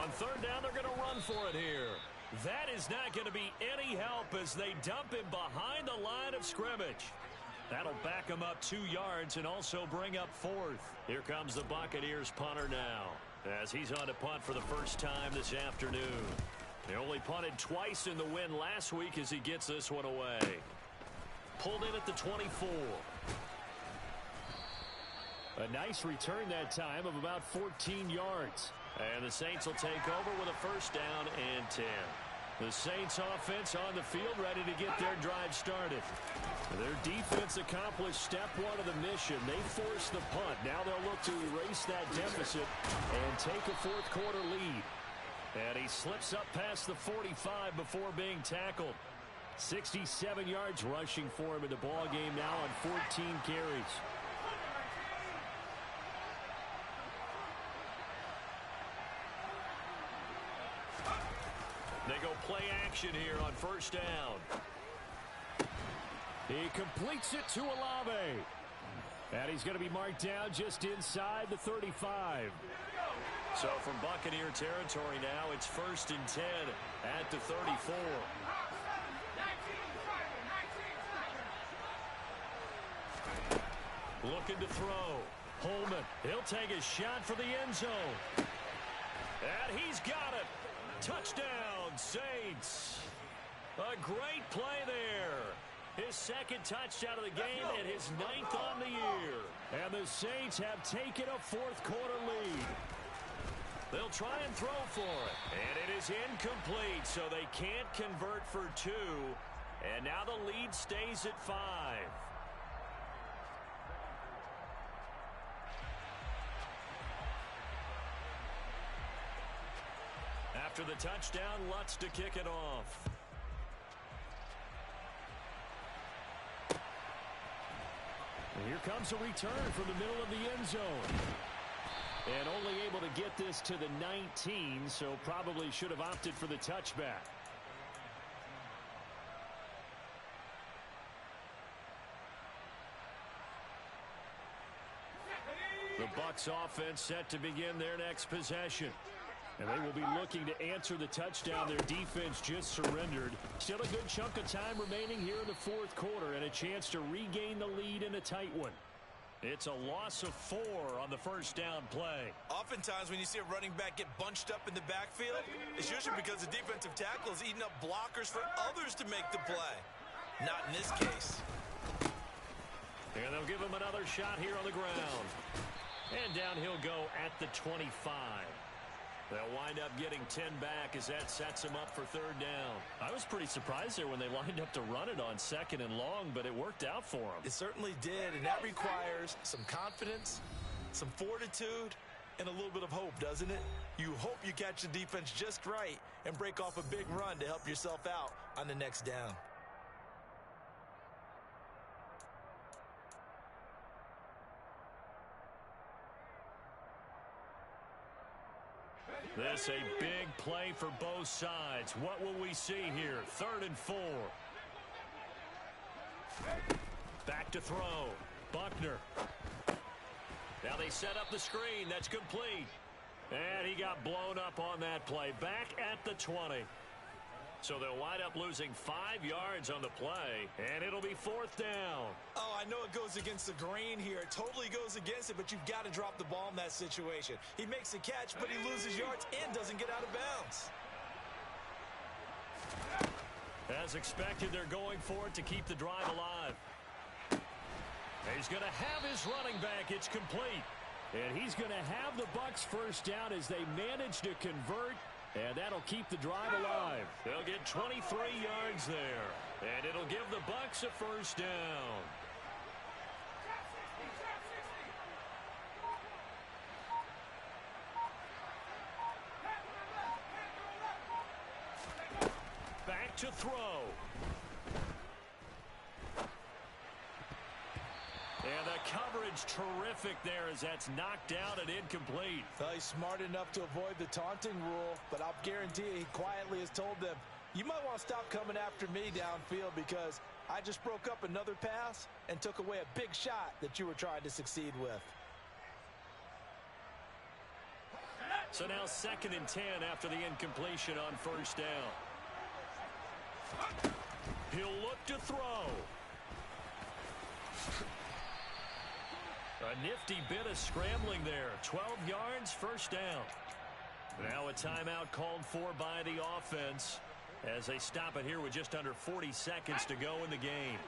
On third down, they're going to run for it here. That is not going to be any help as they dump him behind the line of scrimmage. That'll back him up 2 yards and also bring up 4th. Here comes the Buccaneers punter now as he's on to punt for the first time this afternoon. They only punted twice in the win last week as he gets this one away. Pulled in at the 24. A nice return that time of about 14 yards. And the Saints will take over with a first down and 10. The Saints offense on the field ready to get their drive started. Their defense accomplished step 1 of the mission. They forced the punt. Now they'll look to erase that deficit and take a fourth quarter lead. And he slips up past the 45 before being tackled. 67 yards rushing for him in the ball game now on 14 carries. They go play action here on first down. He completes it to Olave. And he's going to be marked down just inside the 35. So from Buccaneer territory now, it's 1st and 10 at the 34. Looking to throw. Holman, he'll take a shot for the end zone. And he's got it. Touchdown, Saints. A great play there. His second touchdown of the game and his 9th on the year. And the Saints have taken a fourth quarter lead. They'll try and throw for it. And it is incomplete, so they can't convert for 2. And now the lead stays at 5. After the touchdown, Lutz to kick it off. And here comes a return from the middle of the end zone. And only able to get this to the 19, so probably should have opted for the touchback. The Bucs offense set to begin their next possession. And they will be looking to answer the touchdown their defense just surrendered. Still a good chunk of time remaining here in the fourth quarter and a chance to regain the lead in a tight one. It's a loss of 4 on the first down play. Oftentimes when you see a running back get bunched up in the backfield, it's usually because the defensive tackle is eating up blockers for others to make the play. Not in this case. And they'll give him another shot here on the ground. And down he'll go at the 25. They'll wind up getting 10 back as that sets him up for third down. I was pretty surprised there when they lined up to run it on 2nd and long, but it worked out for them. It certainly did, and that requires some confidence, some fortitude, and a little bit of hope, doesn't it? You hope you catch the defense just right and break off a big run to help yourself out on the next down. This a big play for both sides. What will we see here? 3rd and 4. Back to throw. Buckner. Now they set up the screen. That's complete. And he got blown up on that play. Back at the 20. So they'll wind up losing 5 yards on the play, and it'll be 4th down. Oh, I know it goes against the grain here. It totally goes against it, but you've got to drop the ball in that situation. He makes a catch, but he loses yards and doesn't get out of bounds. As expected, they're going for it to keep the drive alive. He's going to have his running back. It's complete. And he's going to have the Bucs first down as they manage to convert. And that'll keep the drive alive. They'll get 23 yards there. And it'll give the Bucs a first down. Back to throw. And the coverage terrific there as that's knocked down and incomplete. Well, he's smart enough to avoid the taunting rule, but I'll guarantee he quietly has told them, you might want to stop coming after me downfield because I just broke up another pass and took away a big shot that you were trying to succeed with. So now 2nd and 10 after the incompletion on first down. He'll look to throw. A nifty bit of scrambling there. 12 yards, first down. Now a timeout called for by the offense as they stop it here with just under 40 seconds to go in the game.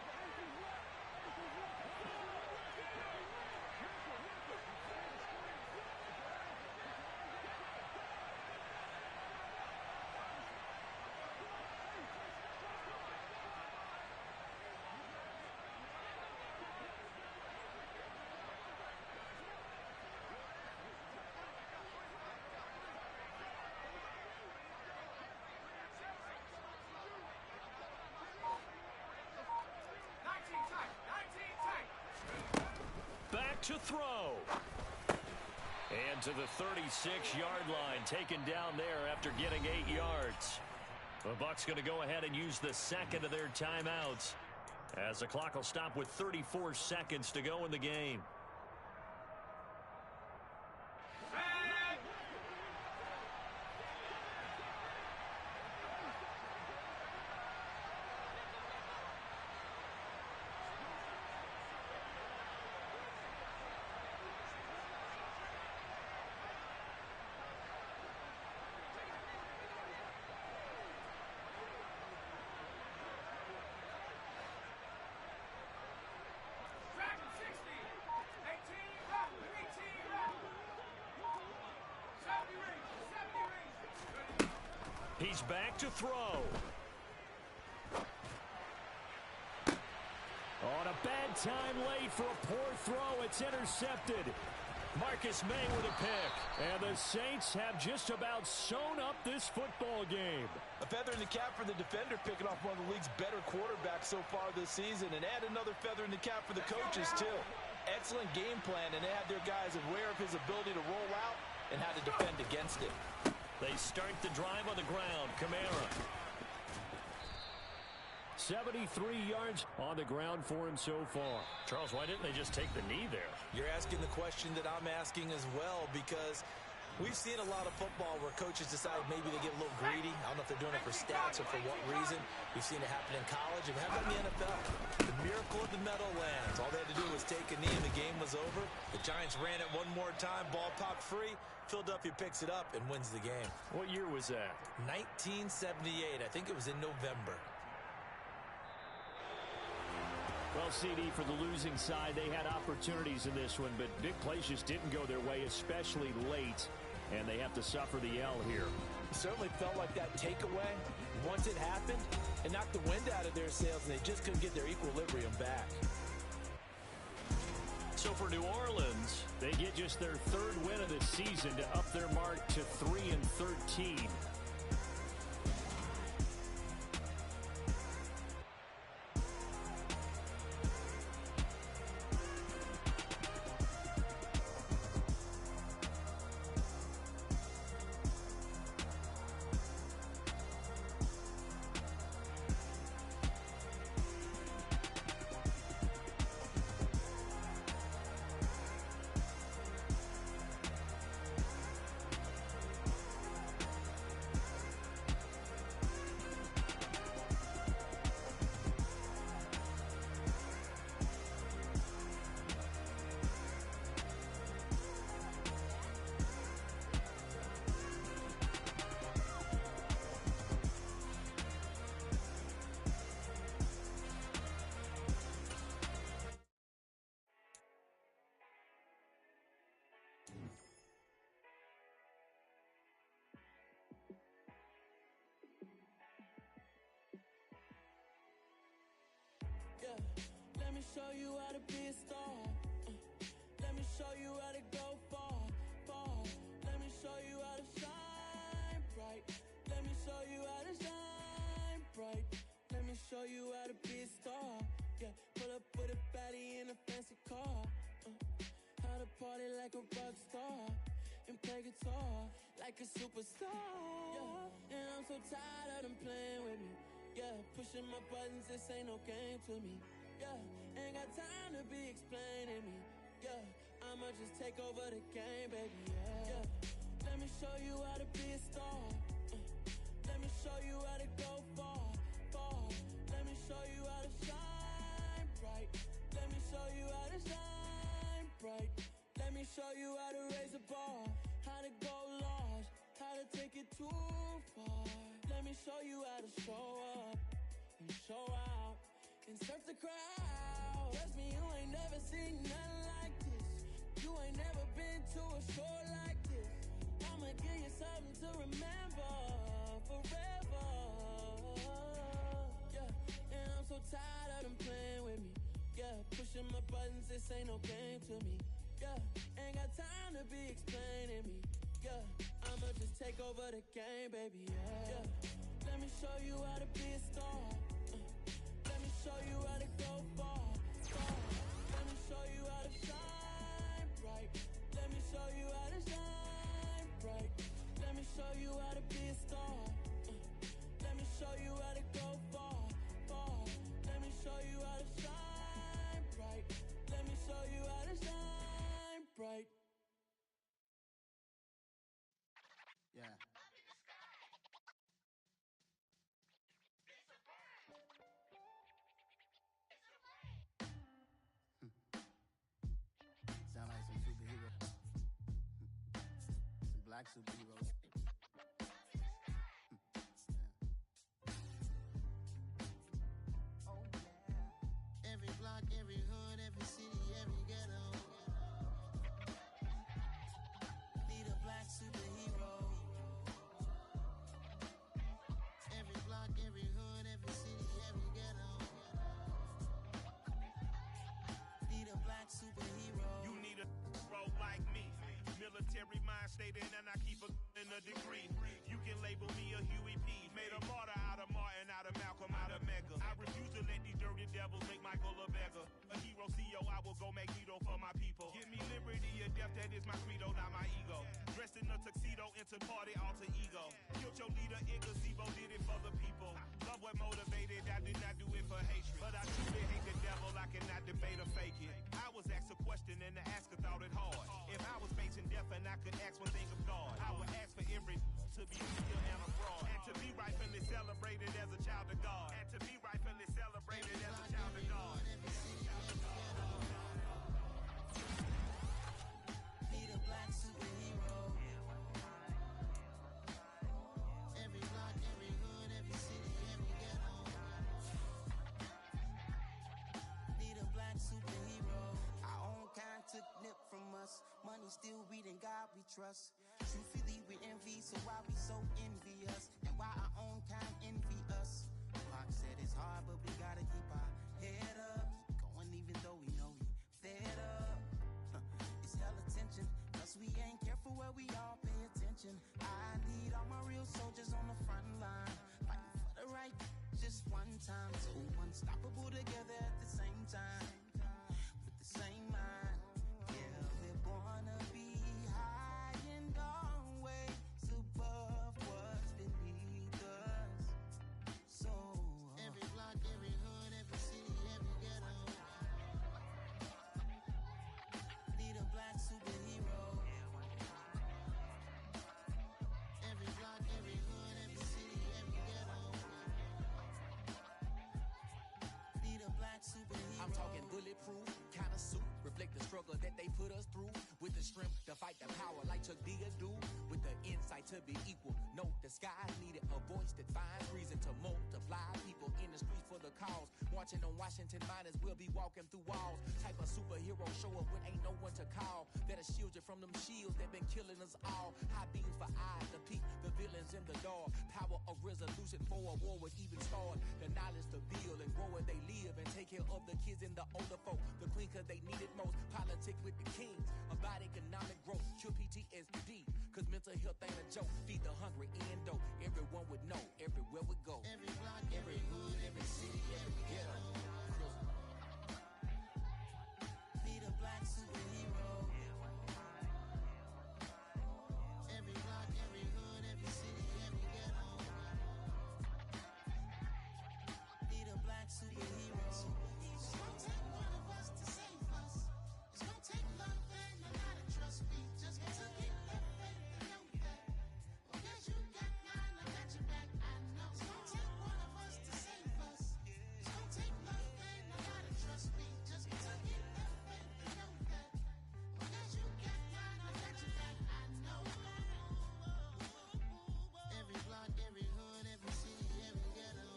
To throw. And to the 36-yard line, taken down there after getting 8 yards. The Bucs going to go ahead and use the 2nd of their timeouts as the clock will stop with 34 seconds to go in the game. He's back to throw. On a bad time late for a poor throw. It's intercepted. Marcus May with a pick. And the Saints have just about sewn up this football game. A feather in the cap for the defender, picking off one of the league's better quarterbacks so far this season, and add another feather in the cap for the coaches too. Excellent game plan, and they had their guys aware of his ability to roll out and how to defend against it. They start the drive on the ground. Kamara. 73 yards on the ground for him so far. Charles, why didn't they just take the knee there? You're asking the question that I'm asking as well, because we've seen a lot of football where coaches decide maybe they get a little greedy. I don't know if they're doing it for stats or for what reason. We've seen it happen in college and happen in the NFL. The miracle of the Meadowlands. All they had to do was take a knee and the game was over. The Giants ran it one more time. Ball popped free. Philadelphia picks it up and wins the game. What year was that? 1978. I think it was in November. Well, CD, for the losing side, they had opportunities in this one, but big plays just didn't go their way, especially late, and they have to suffer the L here. It certainly felt like that takeaway, once it happened, it knocked the wind out of their sails, and they just couldn't get their equilibrium back. So for New Orleans, they get just their 3rd win of the season to up their mark to 3-13. show you how to be a star. Let me show you how to go far, far. Let me show you how to shine bright. Let me show you how to shine bright. Let me show you how to be a star. Yeah, pull up with a baddie in a fancy car. How to party like a rock star and play guitar like a superstar. Yeah, and I'm so tired of them playing with me. Yeah, pushing my buttons, this ain't no game to me. Yeah, ain't got time to be explaining me. Yeah, I'ma just take over the game, baby. Yeah, let me show you how to be a star. Let me show you how to go far, far. Let me show you how to shine bright. Let me show you how to shine bright. Let me show you how to raise a bar, how to go large, how to take it too far. Let me show you how to show up and show out and surf the crowd. Trust me, you ain't never seen nothing like this. You ain't never been to a show like this. I'ma give you something to remember forever. Yeah, and I'm so tired of them playing with me. Yeah, pushing my buttons, this ain't no game to me. Yeah, ain't got time to be explaining me. Yeah, I'ma just take over the game, baby. Yeah, let me show you how to be a star. Let me show you how to go far, far. Let me show you how to shine bright. Let me show you how to shine bright. Let me show you how to be a star. Let me show you how to go far, far. Let me show you how to shine bright. Let me show you how to shine bright. Yeah. Sound like some superheroes. Some black superheroes. Oh yeah. Every block, every hood, every city, every ghetto. Need a black superhero. Every block, every hood, every city, every ghetto. Need a black superhero. You need a hero like me. Military mind stated, and I keep in a degree. You can label me a Huey P. Made a martyr out of Martin, out of Malcolm, out of Mega. I refuse to let these dirty devils make Michael a beggar. A hero CEO, I will go Magneto for my people. Give me liberty or death, that is my credo, not my ego. Dressed in a tuxedo, into party, alter ego. Killed your leader, Igazebo, did it for the people. Love what motivated, I did not do it for hatred. But I truly hate the devil, I cannot debate or fake it. I was asked a question and the asker thought it hard. If I was facing death and I could ask one thing of God, I would ask for every to be real and a fraud. And to be rightfully celebrated as a child of God. And to be rightfully celebrated as a child of God. Need a black superhero. Every block, every hood, every city, every ghetto. Need a black superhero. Our own kind took nip from us. Money still reading God we trust. Truthfully we envy, so why we so envious? And why our own kind envy us? Pac said it's hard, but we gotta keep our head up. Going even though we know we fed up. It's hell attention, cause we ain't careful where we all pay attention. I need all my real soldiers on the front line, fighting for the right just one time. So unstoppable together at the same time, with the same mind. Yeah, we're gonna be high and always above what's beneath us. So every block, every hood, every city, every ghetto. Need a black superhero. Every block, every hood, every city, every ghetto. Need a black superhero. I'm talking bulletproof kind of suit, reflect the struggle that they put us through, with the strength to fight the power like Chuck D do, with the insight to be equal. Note the skies needed a voice that finds reason to multiply people in the streets for the cause. Marching on Washington miners will be walking through walls. Type of superhero show up when ain't no one to call. That'll shield you from them shields that been killing us all. High beams for eyes to peek the villains in the dark. Power of resolution for a war would even start. The knowledge to build and grow where they live and take care of the kids in the older they need it most. Politic with the kings about economic growth. Cure PTSD, cause mental health ain't a joke. Feed the hungry, end dope. Everyone would know, everywhere we go. Every block, every hood, every city, every ghetto. Be the black superhero. Every block, every hood, every city, every ghetto. Be the black superhero. It's gonna take one of us to save us. It's gonna take love and a lot of trust. We just got to keep the faith and know that. Because you got mine, I got your back. I know. It's gonna take one of us to save us. It's gonna take love and a lot of trust. We just got to keep the faith and know that. Because you got mine, I got your back. I know. Every block, every hood, every city, every ghetto.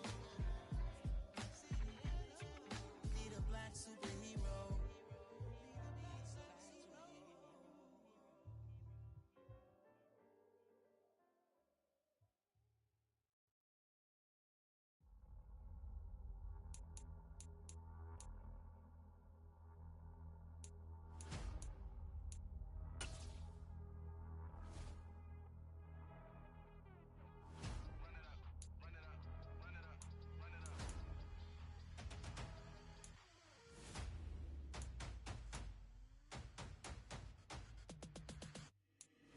Be the black superhero.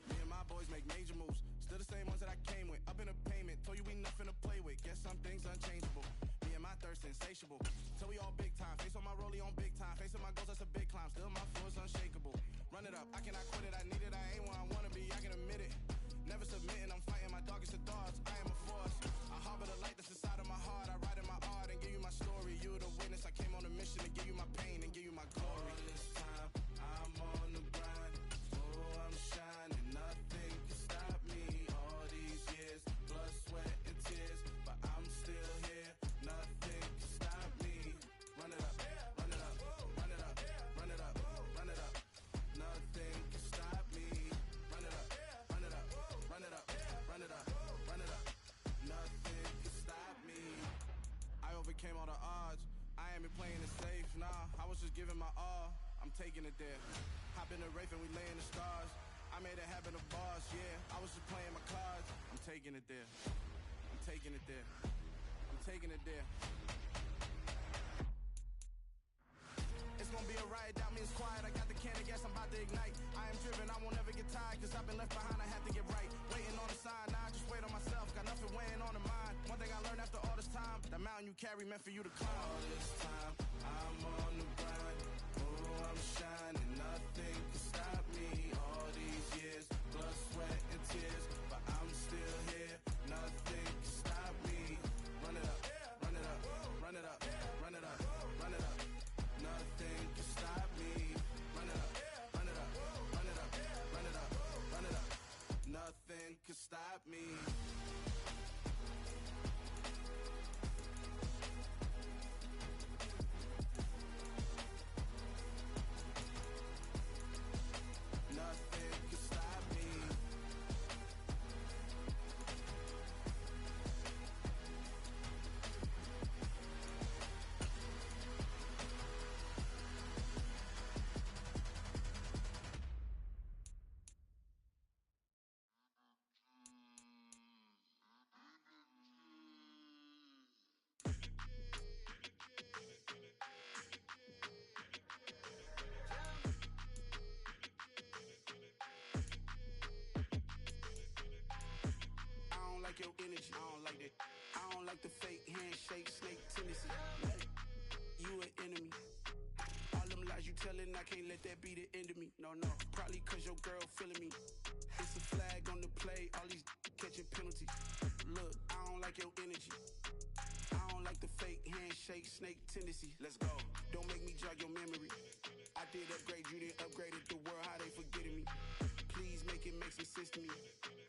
Me and my boys make major moves. Still the same ones that I came with. Up in a payment, told you we nothing to play with. Guess some things unchangeable. Me and my thirst insatiable. Till we all big time. Face on my rollie on big time. Facing my goals, that's a big climb. Still my flow is unshakable. Run it up, I cannot quit it. I need it, I ain't where I wanna be. I can admit it. Never submitting, I'm fighting my darkest of thoughts. I am a force. I harbor the light that's inside of my heart. I write in my art and give you my story. You the witness. I came on a mission to give you my pain and give you my glory. All this time, I'm on the grind. Oh, I'm shining. Nothing can stop me. All these years, blood, sweat, and tears. But I'm still here. Nothing can stop me. Run it up, run it up, run it up, run it up, run it up. Nothing can stop me. Run it up, run it up, run it up, run it up, run it up. Nothing can stop me. I overcame all the odds. I ain't been playing it safe, nah. I was just giving my all. I'm taking it there. Hop in the Wraith and we lay in the stars. I made it happen to bars, yeah. I was just playing my cards. I'm taking it there. I'm taking it there. I'm taking it there. It's gonna be a riot, doubt me it's quiet. I got the can of gas, I'm about to ignite. I am driven, I won't ever get tired. Cause I've been left behind, I have to get right. Waiting on the sign, now I just wait on myself. Got nothing weighing on the mind. One thing I learned after all this time, the mountain you carry meant for you to climb. All this time, I'm on the grind. Oh, I'm shining, nothing can stop me. All these years, blood, sweat, and tears. But I'm still here, nothing can stop me. Run it up, run it up, run it up, run it up, run it up. Nothing can stop me. Run it up, run it up, run it up, run it up, run it up. Nothing can stop me. Nothing can stop me. I don't like your energy. I don't like that. I don't like the fake handshake, snake tendency. You an enemy. All them lies you telling, I can't let that be the end of me. No, no. Probably cause your girl feeling me. It's a flag on the play, all these catching penalties. Look, I don't like your energy. I don't like the fake handshake, snake tendency. Let's go. Don't make me jog your memory. I did upgrade, you didn't upgrade it. The world, how they forgetting me. Please make it make some sense to me.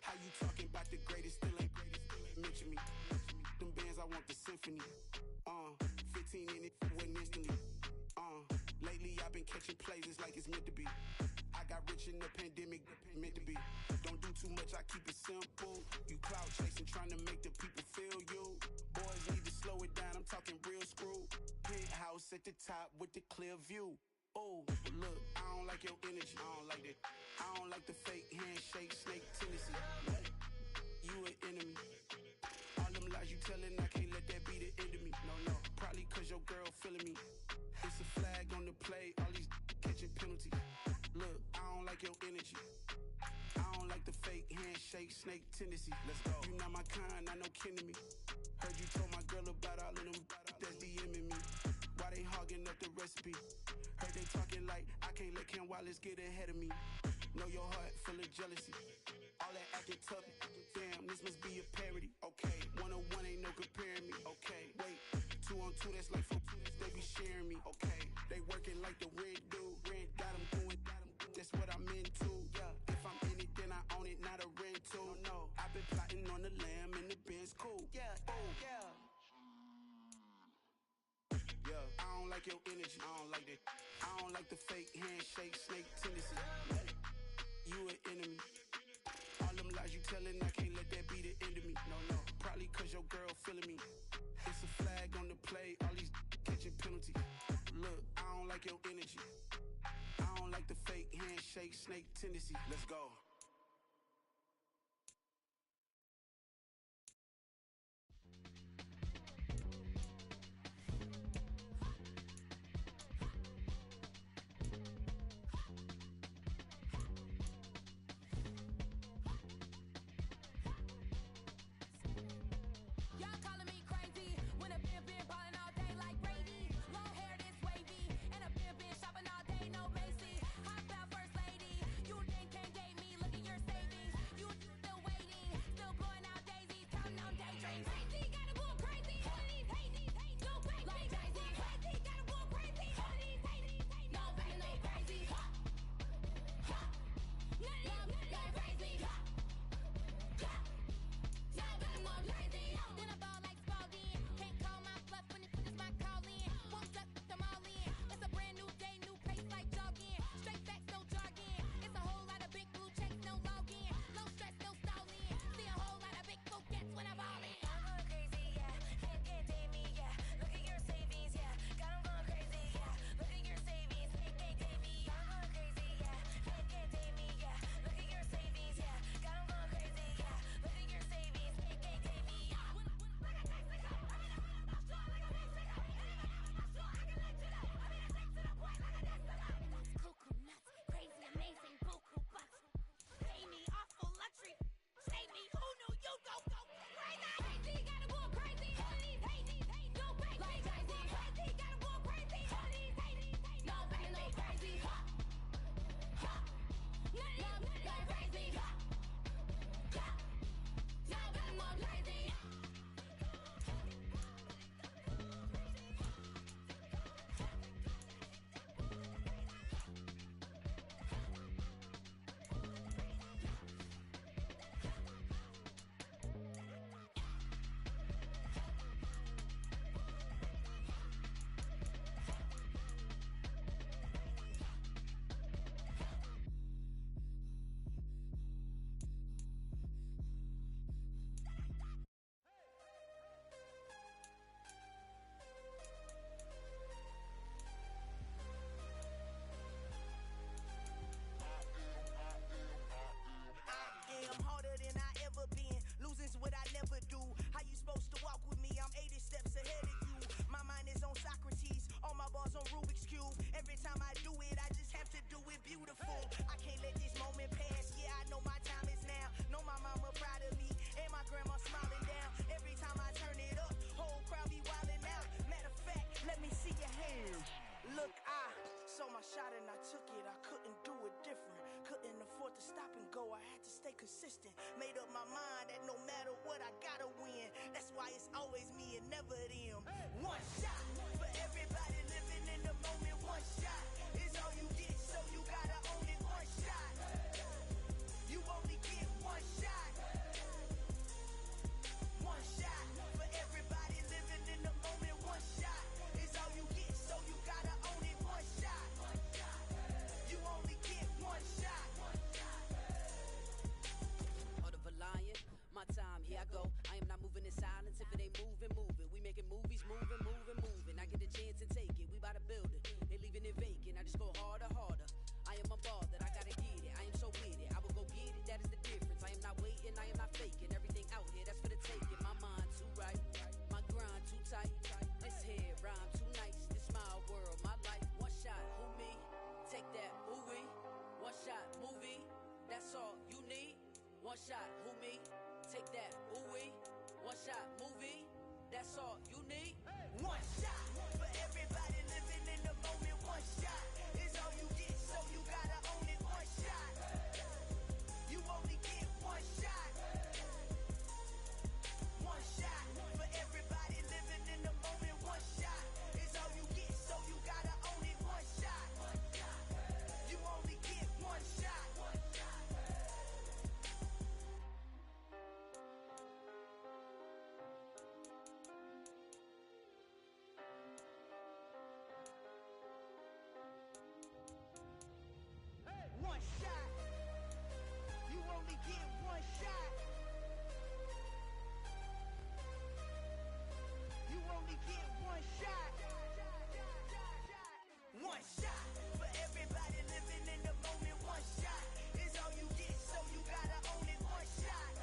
How you talking about the greatest, still ain't greatest, still ain't mention me. Them bands, I want the symphony. 15 in it, wasn't instantly. Lately I've been catching plays, it's like it's meant to be. I got rich in the pandemic, meant to be. Don't do too much, I keep it simple. You clout chasing, trying to make the people feel you. Boys need to slow it down, I'm talking real screw. Penthouse at the top with the clear view. Oh, look, I don't like your energy. I don't like that. I don't like the fake handshake, snake tendency. What? You an enemy. All them lies you telling, I can't let that be the end of me. No, probably cause your girl feeling me. It's a flag on the play, all these catching penalties. Look, I don't like your energy. I don't like the fake handshake, snake tendency. Let's go. You not my kind, not no kin to me. Heard you told my girl about all of them that's DMing me. Why they hogging up the recipe? Heard they talking like I can't let Ken Wallace get ahead of me. Know your heart full of jealousy. All that acting tough, damn, this must be a parody. Okay, 101 ain't no comparing me. Okay, wait, 2 on 2, that's like 4 they be sharing me. Okay, they working like the red dude. Red got them doing, that's what I'm into. Yeah, if I'm in it, then I own it, not a rental. No, I've been plotting on the lamb and the Benz cool. Yeah, oh, yeah. Yeah, I don't like your energy. I don't like that. I don't like the fake handshake, snake tendency. What? You an enemy. All them lies you telling, I can't let that be the end of me. No, probably cause your girl feeling me. It's a flag on the play, all these catching penalties. Look, I don't like your energy. I don't like the fake handshake, snake tendency. Let's go. Y'all calling me crazy when a been ballin' all day like Brady. Long hair this wavy, and a been shopping all day, no Macy. Hot about first lady, you think can't date me? Look at your savings, you still waiting, still blowing out daisies, counting on daydreams. Crazy, gotta go crazy. All of these hate, no crazy. Like crazy, crazy, gotta go crazy. All of these hate, no crazy, no crazy. None of these like crazy. Now that I'm going crazy, then I ball like Spalding. Can't call my bluff when it's my call in. Won't duck them all in. It's a brand new day, new pace like jogging. Straight facts, no jargon. It's a whole lot of big blue checks, no login. No stress, no stalling. See a whole lot of big focus when I ball in. I'm going crazy, yeah. Can't date me, yeah. Look at your savings, yeah. Got 'em going crazy, yeah. Look at your savings, can't date me. I'm going crazy, yeah. Can't date me, yeah. Look at your savings, yeah. Got 'em going crazy, yeah. Look at your savings, can't date me. Like a Mexico, I mean I'm not sure like a Mexico. I'm not sure I can let you know. I mean I take to the point like a Mexico. That's cuckoo nuts, crazy, amazing, buku bucks. Pay me awful luxury. Save me, who knew you go crazy? Crazy, gotta go crazy. All of these hate, no crazy. Like crazy, crazy, gotta go crazy. All of these hate, no crazy, no crazy. None of these like crazy. Now that I'm going crazy. I am harder than I ever been. Losing's what I never do. How you supposed to walk with me? I'm 80 steps ahead of you. My mind is on Socrates. All my bars on Rubik's Cube. Every time I do it, I just have to do it beautiful. I can't let this moment pass. Yeah, I know my time is now. Know my mama proud of me. And my grandma smiling down. Every time I turn it up, whole crowd be wildin' out. Matter of fact, let me see your hands. Look, I saw my shot and I took it. I couldn't do it different. Couldn't afford to stop and go. I had to stay consistent. Made up my mind that no matter what, I gotta win. That's why it's always me and never them. One shot for everybody living in the moment. One shot is all you get, so you gotta own it. One shot. You only get one shot. One shot for everybody living in the moment. One shot is all you get, so you gotta own it. One shot. You only get one shot. Heart of a lion, my time, here I go. I am not moving in silence. If it ain't moving, move it. We making movies, moving. and I am not faking. Everything out here, that's for the taking. My mind too right, my grind too tight. This head rhyme too nice. This my world, my life. One shot, who me? Take that, ooh-wee. One shot, movie. That's all you need. One shot, who me? Take that, ooh-wee. One shot, movie. That's all you need. One shot for everybody living in the moment. One shot is all you get, so you gotta own it. One shot. You only get one shot. One shot for everybody living in the moment. One shot is all you get, so you gotta own it. One shot. You only get one shot. One shot. You only get one shot. You only get one shot. One shot for everybody living in the moment. One shot is all you get, so you gotta own it. One shot.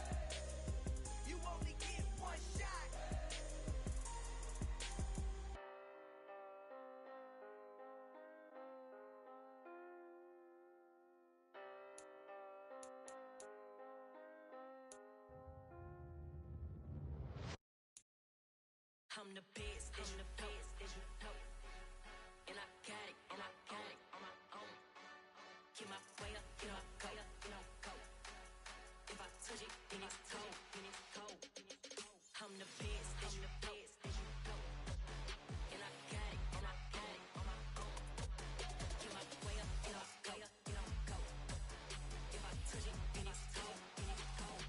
You only get one shot. I'm the best, I'm the best, and you know. And I got it, and I got it on my own. Get my way up, get my go, you know, go. If I touch it, then it's cold, then it's cold. I'm the best, I'm the best, and you know. And I got it, and I got it on my own. Get my way up, get my go, you know, go. If I touch it, then it's cold, then it's cold.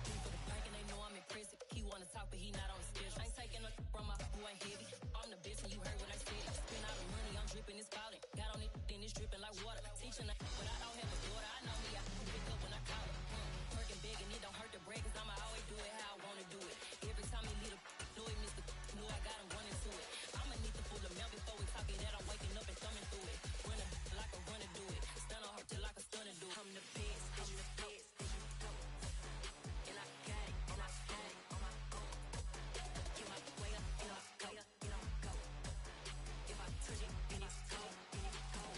He for the bank and they know I'm impressive. He wanna talk, but he not on the schedule. I ain't taking a from my boy heavy. I'm the best and you heard what I said. Spend all the money, I'm dripping, it's spouting. Got on it, then it's dripping like water. Teaching that, but I don't have a daughter. I know me, I can pick up when I call it. Working big and it don't hurt to break, cause I'ma always do it how I wanna do it. Every time he lead a know it, Mr. Know I got him running to it. I'ma need to pull the mail before we talk it that I'm waking up and thumbing through it. Running like a runner do it. Stun on her till like a stunner do it. I'm the best, I'm the best, and you know. And I got it, and I got it on my own. Get my way up, and I go, you know, go. If I touch it, then it's cold, then it's cold.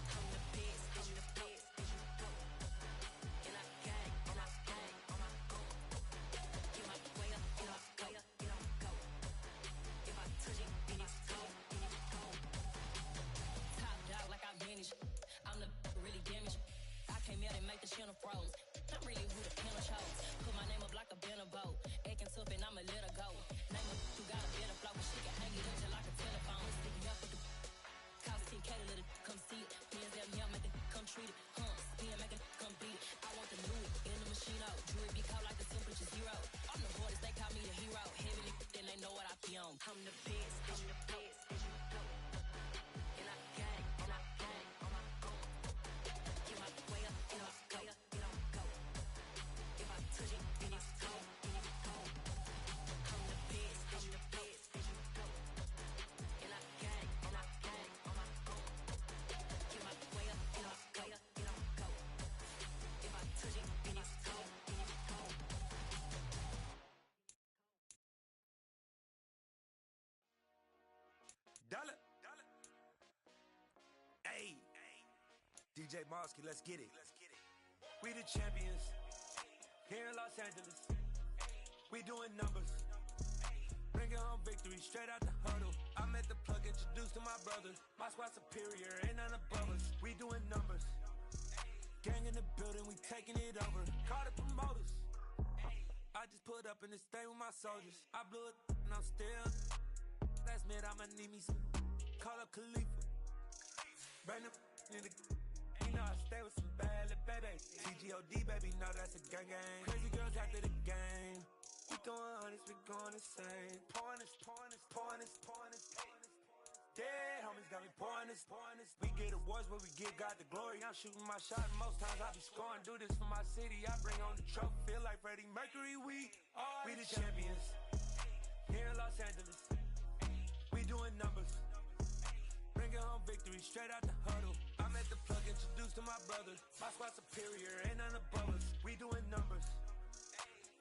I'm the best, I'm the best, and you know. And I got it, and I got it on my own. Get my way up, and I go, you know, go. If I touch it, then it's cold, then it's cold. Top dog like I manage. I'm the really damaged. I came out and make the channel froze. I'm really who the panel chose. Put my name up like a banner boat. Acting tough and I'ma let her go. Name her who got a better flow, but she can hang it up just like a telephone. Sticking up with the cost 10K to let it come see it. Hands down here, make it come treat it. Spin, make it come beat it. I want the new in the machine out. Jewelry be called like the temperature zero. I'm the hardest, they call me the hero. Heavy then they know what I be on. I'm the best, I'm the best, and you know. And I got it, and I got it on my own. Get my way up, and I go, you know, go. If I touch it, then it's cold, then it's cold. I'm the best, I'm the best, and you know. And I got it, and I got it on my own. Get my way up, and I go, you know, go. If I touch it, then it's cold, then it's cold. Dollar. Hey. DJ Mosky, let's get it. We the champions. Here in Los Angeles. We doing numbers. Bringing home victory straight out the huddle. I met the plug, introduced to my brother. My squad superior, ain't none above us. We doing numbers. Gang in the building, we taking it over. Call the promoters. I just put up in this thing with my soldiers. I blew it and I'm still. Last minute, I'ma need me some. Call up Khalifa. Bring them in the. You know I stay with some bad little baby. TGOD, baby, know that's a gang gang. Crazy girls after the game. We going honest, we going insane. Pouring this. Dead homies got me pouring this. We get awards, but we give God the glory. I'm shooting my shot, and most times I be scoring. Do this for my city, I bring on the trophy. Feel like Freddie Mercury, we the champions. Here in Los Angeles, we doing numbers. Bringing home victory straight out the huddle. I met the plug, introduced to my brothers. My squad superior, ain't none above us. We doing numbers.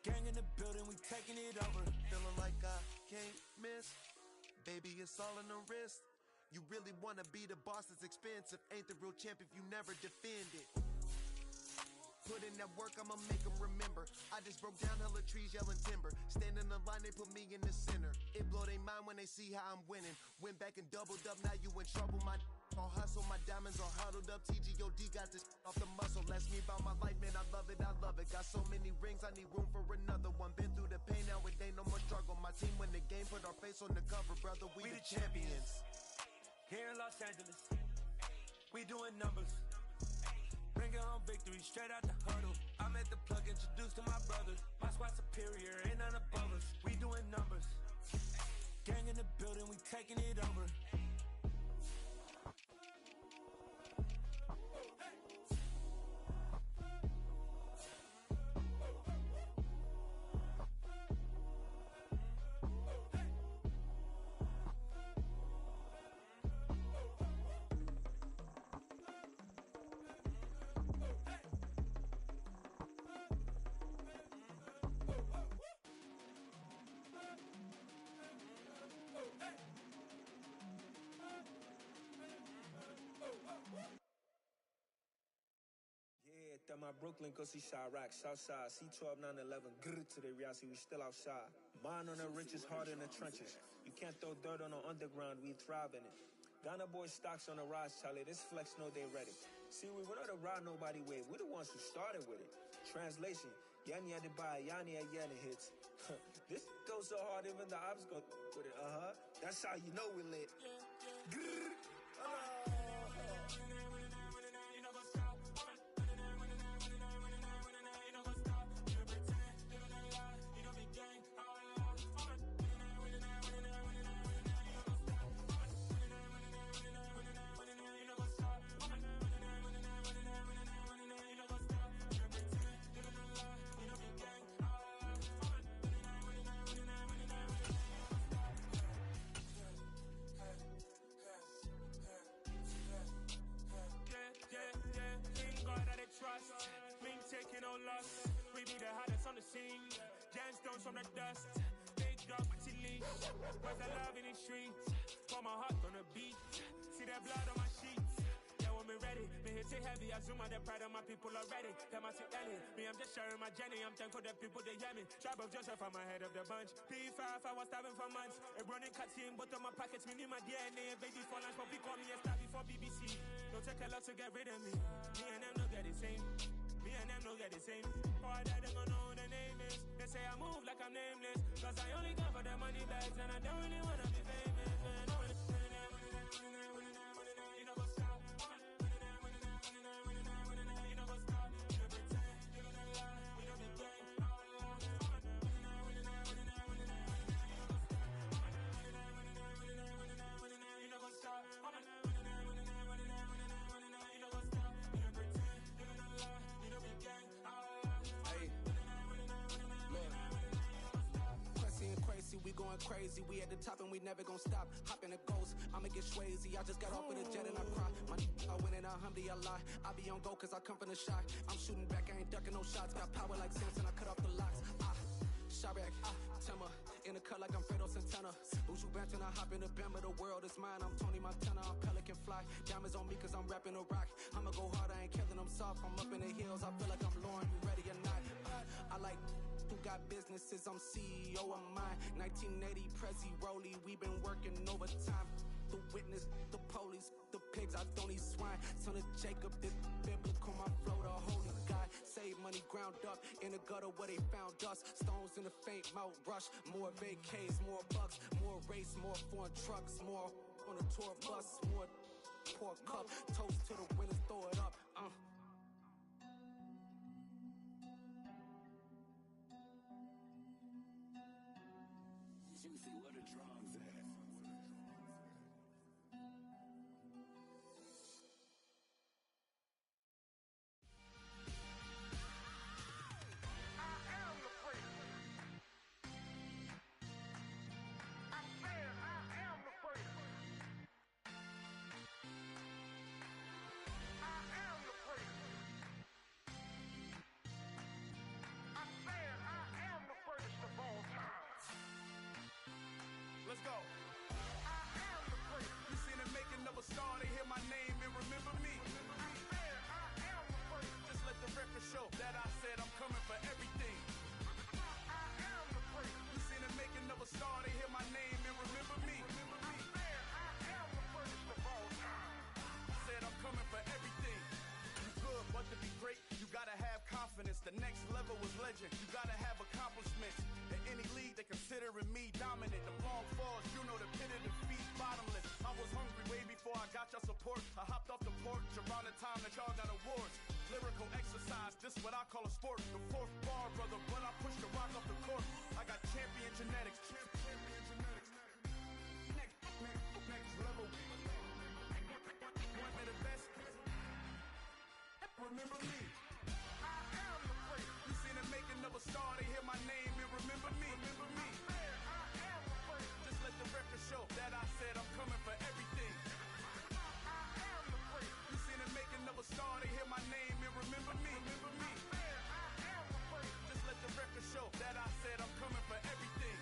Gang in the building, we taking it over. Feeling like I can't miss. Baby, it's all in the wrist. You really wanna be the boss, it's expensive. Ain't the real champ if you never defend it. Put in that work, I'ma make them remember. I just broke down hella trees, yelling timber. Stand in the line, they put me in the center. It blow their mind when they see how I'm winning. Went back and doubled up, now you in trouble. My all hustle, my diamonds all huddled up. TGOD got this off the muscle. Ask me about my life, man, I love it, I love it. Got so many rings, I need room for another one. Been through the pain, now it ain't no more struggle. My team win the game, put our face on the cover, brother. We the champions. Here in Los Angeles, we doing numbers. Bringing home victory straight out the huddle. I'm at the plug, introduced to my brothers. My squad superior, ain't none above us. We doing numbers. Gang in the building, we taking it over. At my Brooklyn, go see Chirac, Southside, C12, 911, grrr to the reality, we still outside. Mine on the richest, heart in the trenches. You can't throw dirt on the underground, we thrive in it. Ghana boys stocks on the rise, Charlie, this flex know they ready. See, we were not to ride nobody with, we the ones who started with it. Translation, Yani had to buy, Yani had Yana hits. This goes so hard, even the ops go with it, That's how you know we lit. Grrr, taking no loss. We be the hottest on the scene. Gemstones from the dust. Big dog, but she leash. Where's the love in the streets? Pour my heart on the beat. See that blood on my sheets. Yeah, when we ready, me hit it heavy. I zoom out the pride of my people already. Them I see Ellie. Me, I'm just sharing my journey. I'm thankful that people they hear me. Tribe of Joseph, I'm ahead of the bunch. P5, I was starving for months. A running cutscene, but on my pockets, me need my DNA. Baby for lunch, but we call me a star before BBC. Don't take a lot to get rid of me. Me and them don't get the same. Me and them don't get the same. Boy, that they gon' know who the name is. They say I move like I'm nameless. Cause I only come for the money bags. And I don't really wanna be famous, man. You know go stop. You know go stop. You know pretend. You know the lie. We don't be gang. You know go stop. You know go stop. We going crazy, we at the top and we never gon' stop. Hop in a ghost, I'ma get swayzy. I just got off with a jet and I cry. My I win in a Humvee, I lie. I be on go cause I come from the shot. I'm shooting back, I ain't ducking no shots. Got power like Samson, I cut off the locks. Chirac, Timmer, in the cut like I'm Fredo Santana. Buju Banton, I hop in the Bama, the world is mine. I'm Tony Montana, I'm Pelican Fly. Diamonds on me cause I'm rapping a rock. I'ma go hard, I ain't killing them soft. I'm up in the hills, I feel like I'm Lauren, you ready or not? I like who got businesses, I'm CEO of mine. 1980 Prezi Rolly, we been working overtime. The witness, the police, the pigs, I don't eat swine. Son of Jacob, this biblical, my flow, the holy God. Save money ground up in the gutter where they found us. Stones in the faint Mount Rush. More vacays, more bucks, more race, more foreign trucks, more on a tour bus, more pour cup. Toast to the winners, throw it up. Juicy, where the drums at? considering me dominant. The long falls, you know the pit of defeat, bottomless. I was hungry way before I got your support. I hopped off the porch around the time that y'all got awards. Lyrical exercise, this what I call a sport. The fourth bar, brother, when I push the rock off the court. I got champion genetics. Champion genetics. Next level. One of the best. Remember me. I am the great. You seen the making of a star, they hear my name and remember me. Remember me. I am the great. Just let the record show that I said I'm coming for everything. I am the great. You seen the making of a star, they hear my name and remember me. Remember me. I am the great. Just let the record show that I said I'm coming for everything.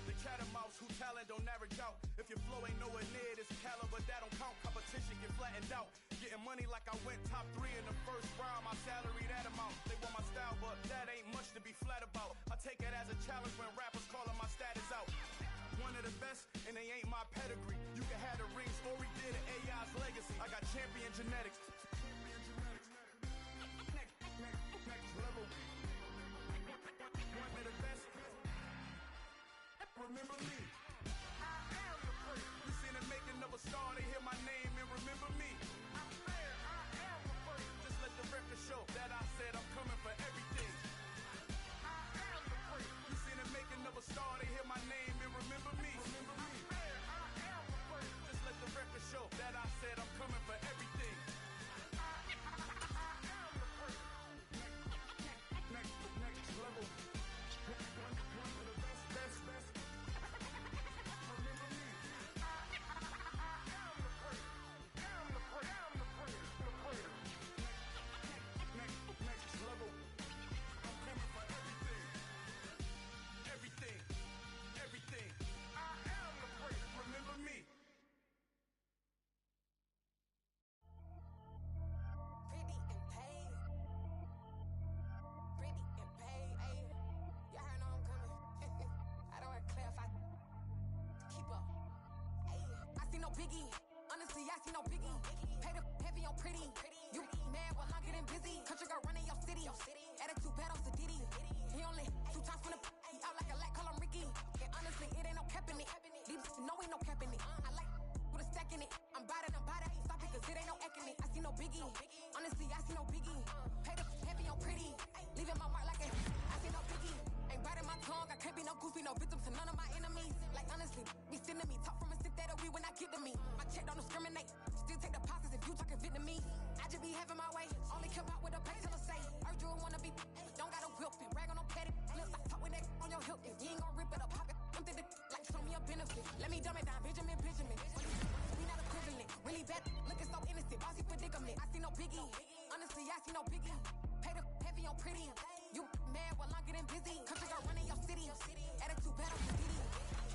The cat and mouse who talent don't average out. If your flow ain't nowhere near this caliber, that don't count. Competition get flattened out. Getting money like I went top 3 in the first round. My salary that amount. They want my style, but that ain't much to be flat about. I take it as a challenge when rappers calling my status out. One of the best, and they ain't my pedigree. You can have the rings, or we did it, AI's legacy. I got champion genetics. Next level. One of the best. Remember me. I am the great. You seen the making of a star, they hear my name and remember me. I am the great. Just let the record show that I said I'm coming for everything. I am the great. You seen the making of a star, they hear my name and remember me. Remember me. I am the great. Just let the record show that I said I'm coming for everything. I am the great. Next level. One of the best. Remember me. I am the great. Am the great. Next level. I'm coming for everything. Everything. I am the great. Remember me. Pretty and paid. Ayy. Y'all heard know I'm coming. I don't wear clear if I keep up. Ayy. I see no biggie. Honestly, I see no biggie. Pay the heavy on pretty. You mad while I'm getting busy. Country girl running your city. Attitude bad on Sadiddy. He only 2 times from the he out like a lack, call him Ricky. And honestly, it ain't no cap in it. These know ain't no cap in it. I like with a stack in it. I'm bout it. Stop it, cause it ain't no acting it. I see no biggie. Honestly, I see no biggie. Pay the heavy on pretty. Leaving my mark like a I see no biggie. Ain't biting my tongue. I can't be no goofy, no victim to none of my enemies. Like honestly, be sending me talk from a stick that'll be when I get to me. My check don't discriminate. Still take deposits if you talking Vietnamese. I just be having my way. Only come out with a pay till I say. Urge you wanna be. Don't got a whip and brag on no petty. Let's not talk with that on your hip. If you ain't gon' rip it up, pop it. I'm thinking like show me a benefit. Let me dumb it down, Benjamin. We not equivalent. Really bad, looking so innocent. Bossy predicament. I see no biggie. Honestly, I see no biggie. Pay the heavy on pretty. You mad while I'm getting busy. Country girl running your city. Attitude bad on Sadiddy.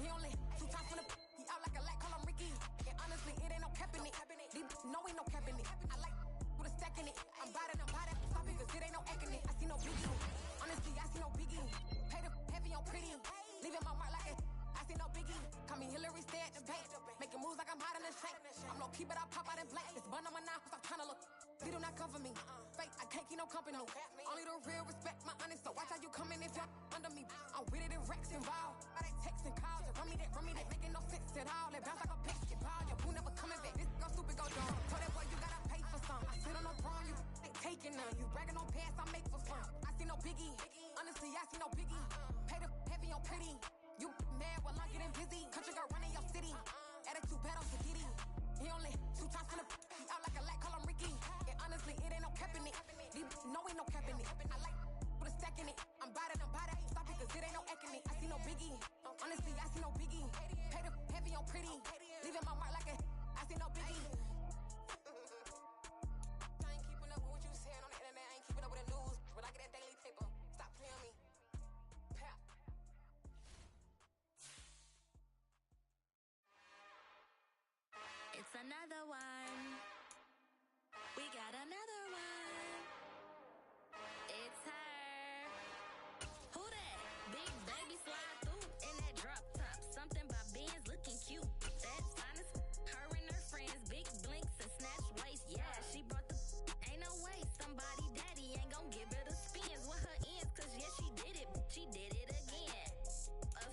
He only 2 times from the he out like a lack, call him Ricky. And honestly, it ain't no cap in it. These know ain't no cap in it. I like with a stack in it. I'm bout it. Stop it, cause it ain't no acting it. I see no biggie. Honestly, I see no biggie. Pay the heavy on pretty. Leaving my mark like a I see no biggie. Call me Hillary, stay at the bank. Making moves like I'm hot in the shank. I'm low key, but I pop out in blank. It's bun on my knife, stop trying to look. They do not come for me. Fake, I can't keep no company. Only the real respect my honest. So watch how you coming if you're under me. I'm with it in Rex involved. I they texting calls and run me that. Making no sense at all. They bounce like a basketball. Your boo never coming back. This go stupid, go dumb. Told that boy you gotta pay for some. I sit on no throne, you ain't taking none. You bragging on pants, I make for fun. I see no biggie. Honestly, I see no biggie. Pay the heavy on pretty. You mad while I'm getting busy. Country girl running your city. Attitude bad on Sadiddy. He only 2 times from the he out like a lack, call him Ricky. And honestly, it ain't no cap in it. These know ain't no cap in it. I like with a stack in it. I'm bout it. Stop it, cause it ain't no acting it. I see no biggie. Honestly, I see no biggie. Pay the heavy on pretty. Leaving my mark like a I see no biggie. I ain't keeping up with what you saying on the internet. I ain't keeping up with the news. But I get that daily paper. Stop playing me. Pap. It's another one. We got another one. It's her. Who that? Big baby slide through in that drop top. Something by Benz looking cute. That's honest. Her and her friends, big blinks and snatch waist. Yeah, she brought the ain't no way. Somebody daddy ain't gon' give her the spins with her ends. Cause yeah, she did it. She did it again. A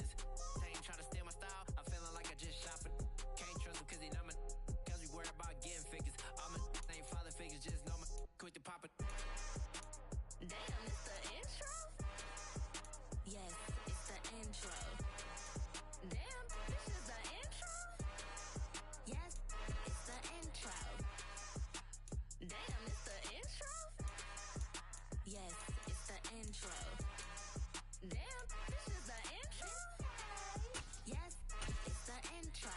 niggas. They ain't tryna steal my style. I'm feeling like I just shot for. Can't trust him cause he not my. Cause we worried about getting figures. All my ain't father figures, just know my quick to pop it. Damn, it's the intro? Yes, it's the intro. Damn, this is the intro? Yes, it's the intro. Damn, it's the intro? Yes, it's the intro. Damn, this is the intro? Yes, it's the intro.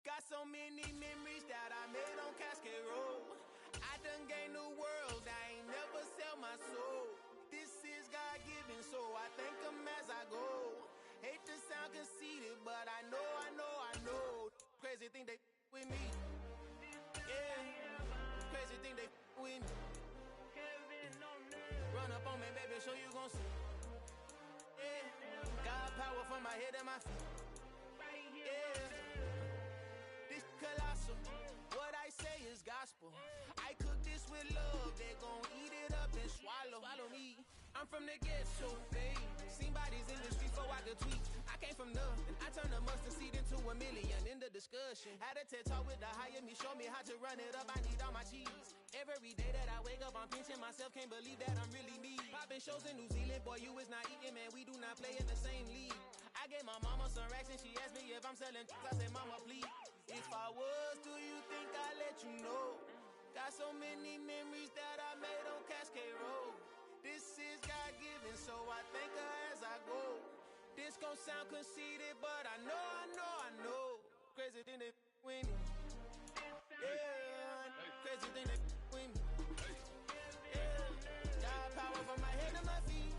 Got so many memories that I made on Cascade Road. I done gained the world, I ain't never sell my soul. This is God-given, so I thank him as I go. Hate to sound conceited, but I know. Crazy thing they with me. Yeah, crazy thing they with me. Run up on me, baby, so you gon' see. Yeah, God power from my head and my feet. Yeah. This colossal, what I say is gospel. I cook this with love, they gon' eat it up and swallow me. I'm from the ghetto, babe. Seen bodies in the street before I could tweet. I came from nothing, I turned a mustard seed into a million. In the discussion, had a TED talk with the higher me, show me how to run it up. I need all my cheese. Every day that I wake up, I'm pinching myself, can't believe that I'm really me. Popping shows in New Zealand, boy, you is not eating, man. We do not play in the same league. I gave my mama some racks and she asked me if I'm selling. I said, mama, please. If I was, do you think I'd let you know? Got so many memories that I made on Cascade Road. This is God-given, so I thank her as I go. This gon' sound conceited, but I know. Crazy thing they with me. Yeah, crazy thing they with me. Yeah, God power from my head to my feet.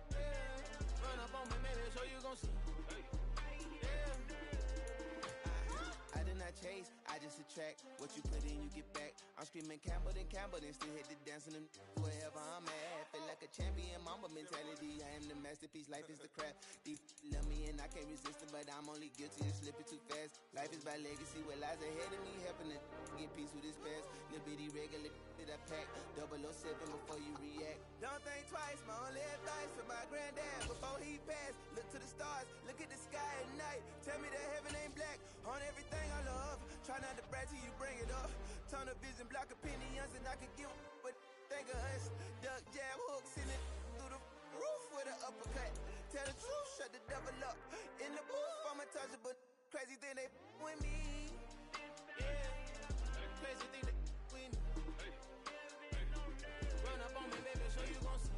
Yeah, run up on me, maybe, so you gon' see. I did not chase, I just attract. What you put in, you get back. I'm screaming Campbell, then still hit the dancing and wherever I'm at. Feel like a champion, mamba mentality. I am the masterpiece, life is the craft. Deep love me and I can't resist it, but I'm only guilty of slipping too fast. Life is by legacy, what lies ahead of me, helping to get peace with this past. Little bitty regular that I pack, 007 before you react. Don't think twice, my only advice for my granddad before he passed. Look to the stars, look at the sky at night. Tell me that heaven ain't black on everything I love. Try not to brag till you bring it up. Tunnel vision, block opinions, and I could give but think of us. Duck jab hooks in it through the roof with an uppercut. Tell the truth, shut the devil up. In the booth, I'm untouchable. Crazy thing they with me. Yeah, crazy thing they with me. Run up on me, baby, so you gon' see.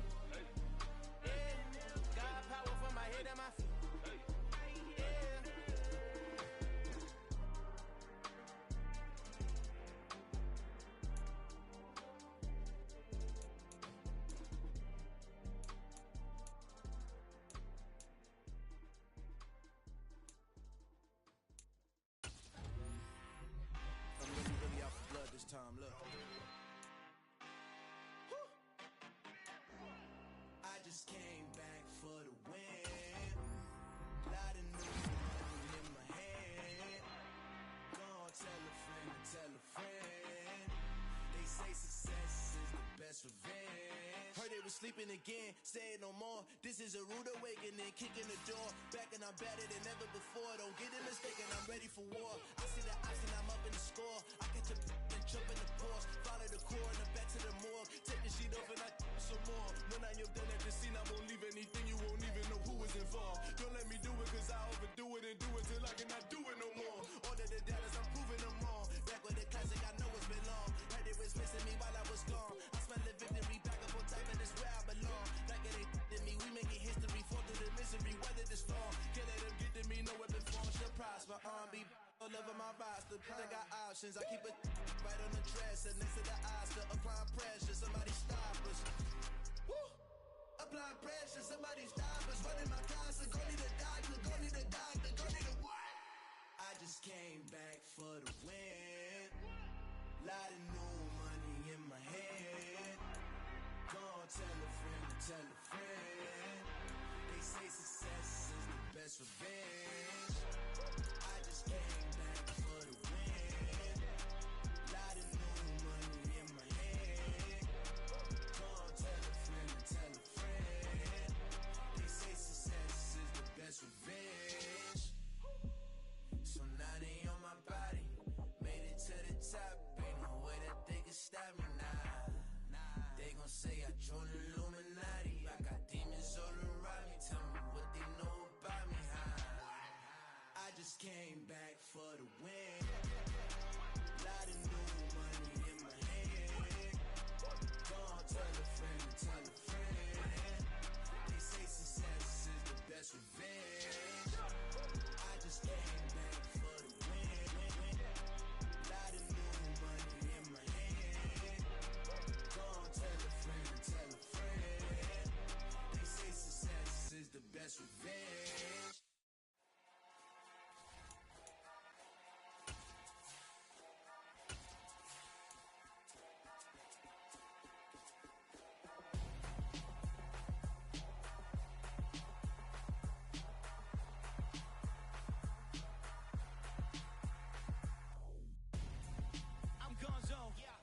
Yeah, God power from my head and my feet. Time, look. I just came back for the win. Lot of new money in my hand. Gonna tell a friend to tell a friend. They say success is the best revenge. Heard they was sleeping again, say it no more. This is a rude awakening, kicking the door. Back and I'm better than ever before. Don't get it mistaken, I'm ready for war. I see the option, I'm up in the score. I catch a and jump in the course. Follow the core and the back to the morgue. Take the sheet off and I some more. When I'm done at the scene, I won't leave anything. You won't even know who is involved. Don't let me do it, cause I overdo it and do it till I cannot do it no more. Order the doubters, I'm proving them wrong. Back with the classic, I know it's been long. Heard it was missing me while I was gone. I smell the victory back up on top, and it's where I belong. Like it ain't to me, we making history. Fall through the misery, weather the storm. Can't let them get to me, no weapon form shall prosper. R&B all over my roster, I got options. I keep it right on the dresser, next to the Oscar. Applying pressure, somebody stop us. Woo! Applying pressure, somebody stop us. Running my concert, go need a doctor, go need a doctor, go need a what? I just came back for the win. Lot of new money in my hand. Gonna tell a friend to tell a friend. They say success is the best revenge. I just came back for the win. Lot of new say I joined Illuminati. I got demons all around me. Tell me what they know about me. I just came back for the win. Lot of new money in my hand. Gonna tell a friend to tell a friend. They say success is the best revenge. I just came back for the win. Lot of new money in my hand. Gonna tell a friend to tell a friend. They say success is the best revenge.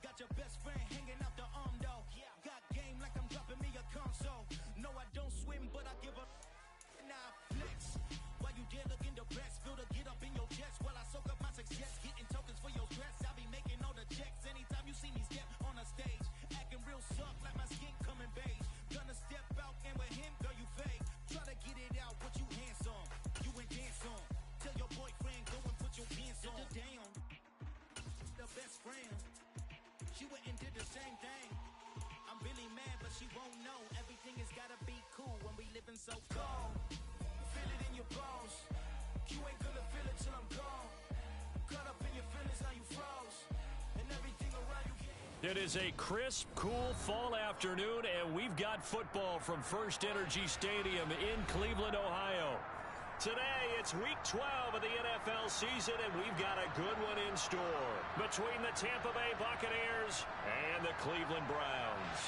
Got your best friend hanging out the arm though. Got game like I'm dropping me a console. No, I don't swim, but I give a nah flex. While you there looking the best, feel the get up in your chest while I soak up my success, getting tokens for your stress. I be making all the checks anytime you see me step on a stage, acting real soft like my skin coming beige. Gonna step out and with him, girl, you fake. Try to get it out, what you handsome, you ain't dance on. Tell your boyfriend go and put your pants on. Down, the best friend. She went and did the same thing. I'm really mad, but she won't know. Everything has gotta be cool when we living so cold. Feel it in your bones. You ain't gonna feel it till I'm gone. Caught up in your feelings, now you froze. And everything around you. It is a crisp, cool fall afternoon, and we've got football from First Energy Stadium in Cleveland, Ohio. Today, it's week 12 of the NFL season, and we've got a good one in store between the Tampa Bay Buccaneers and the Cleveland Browns.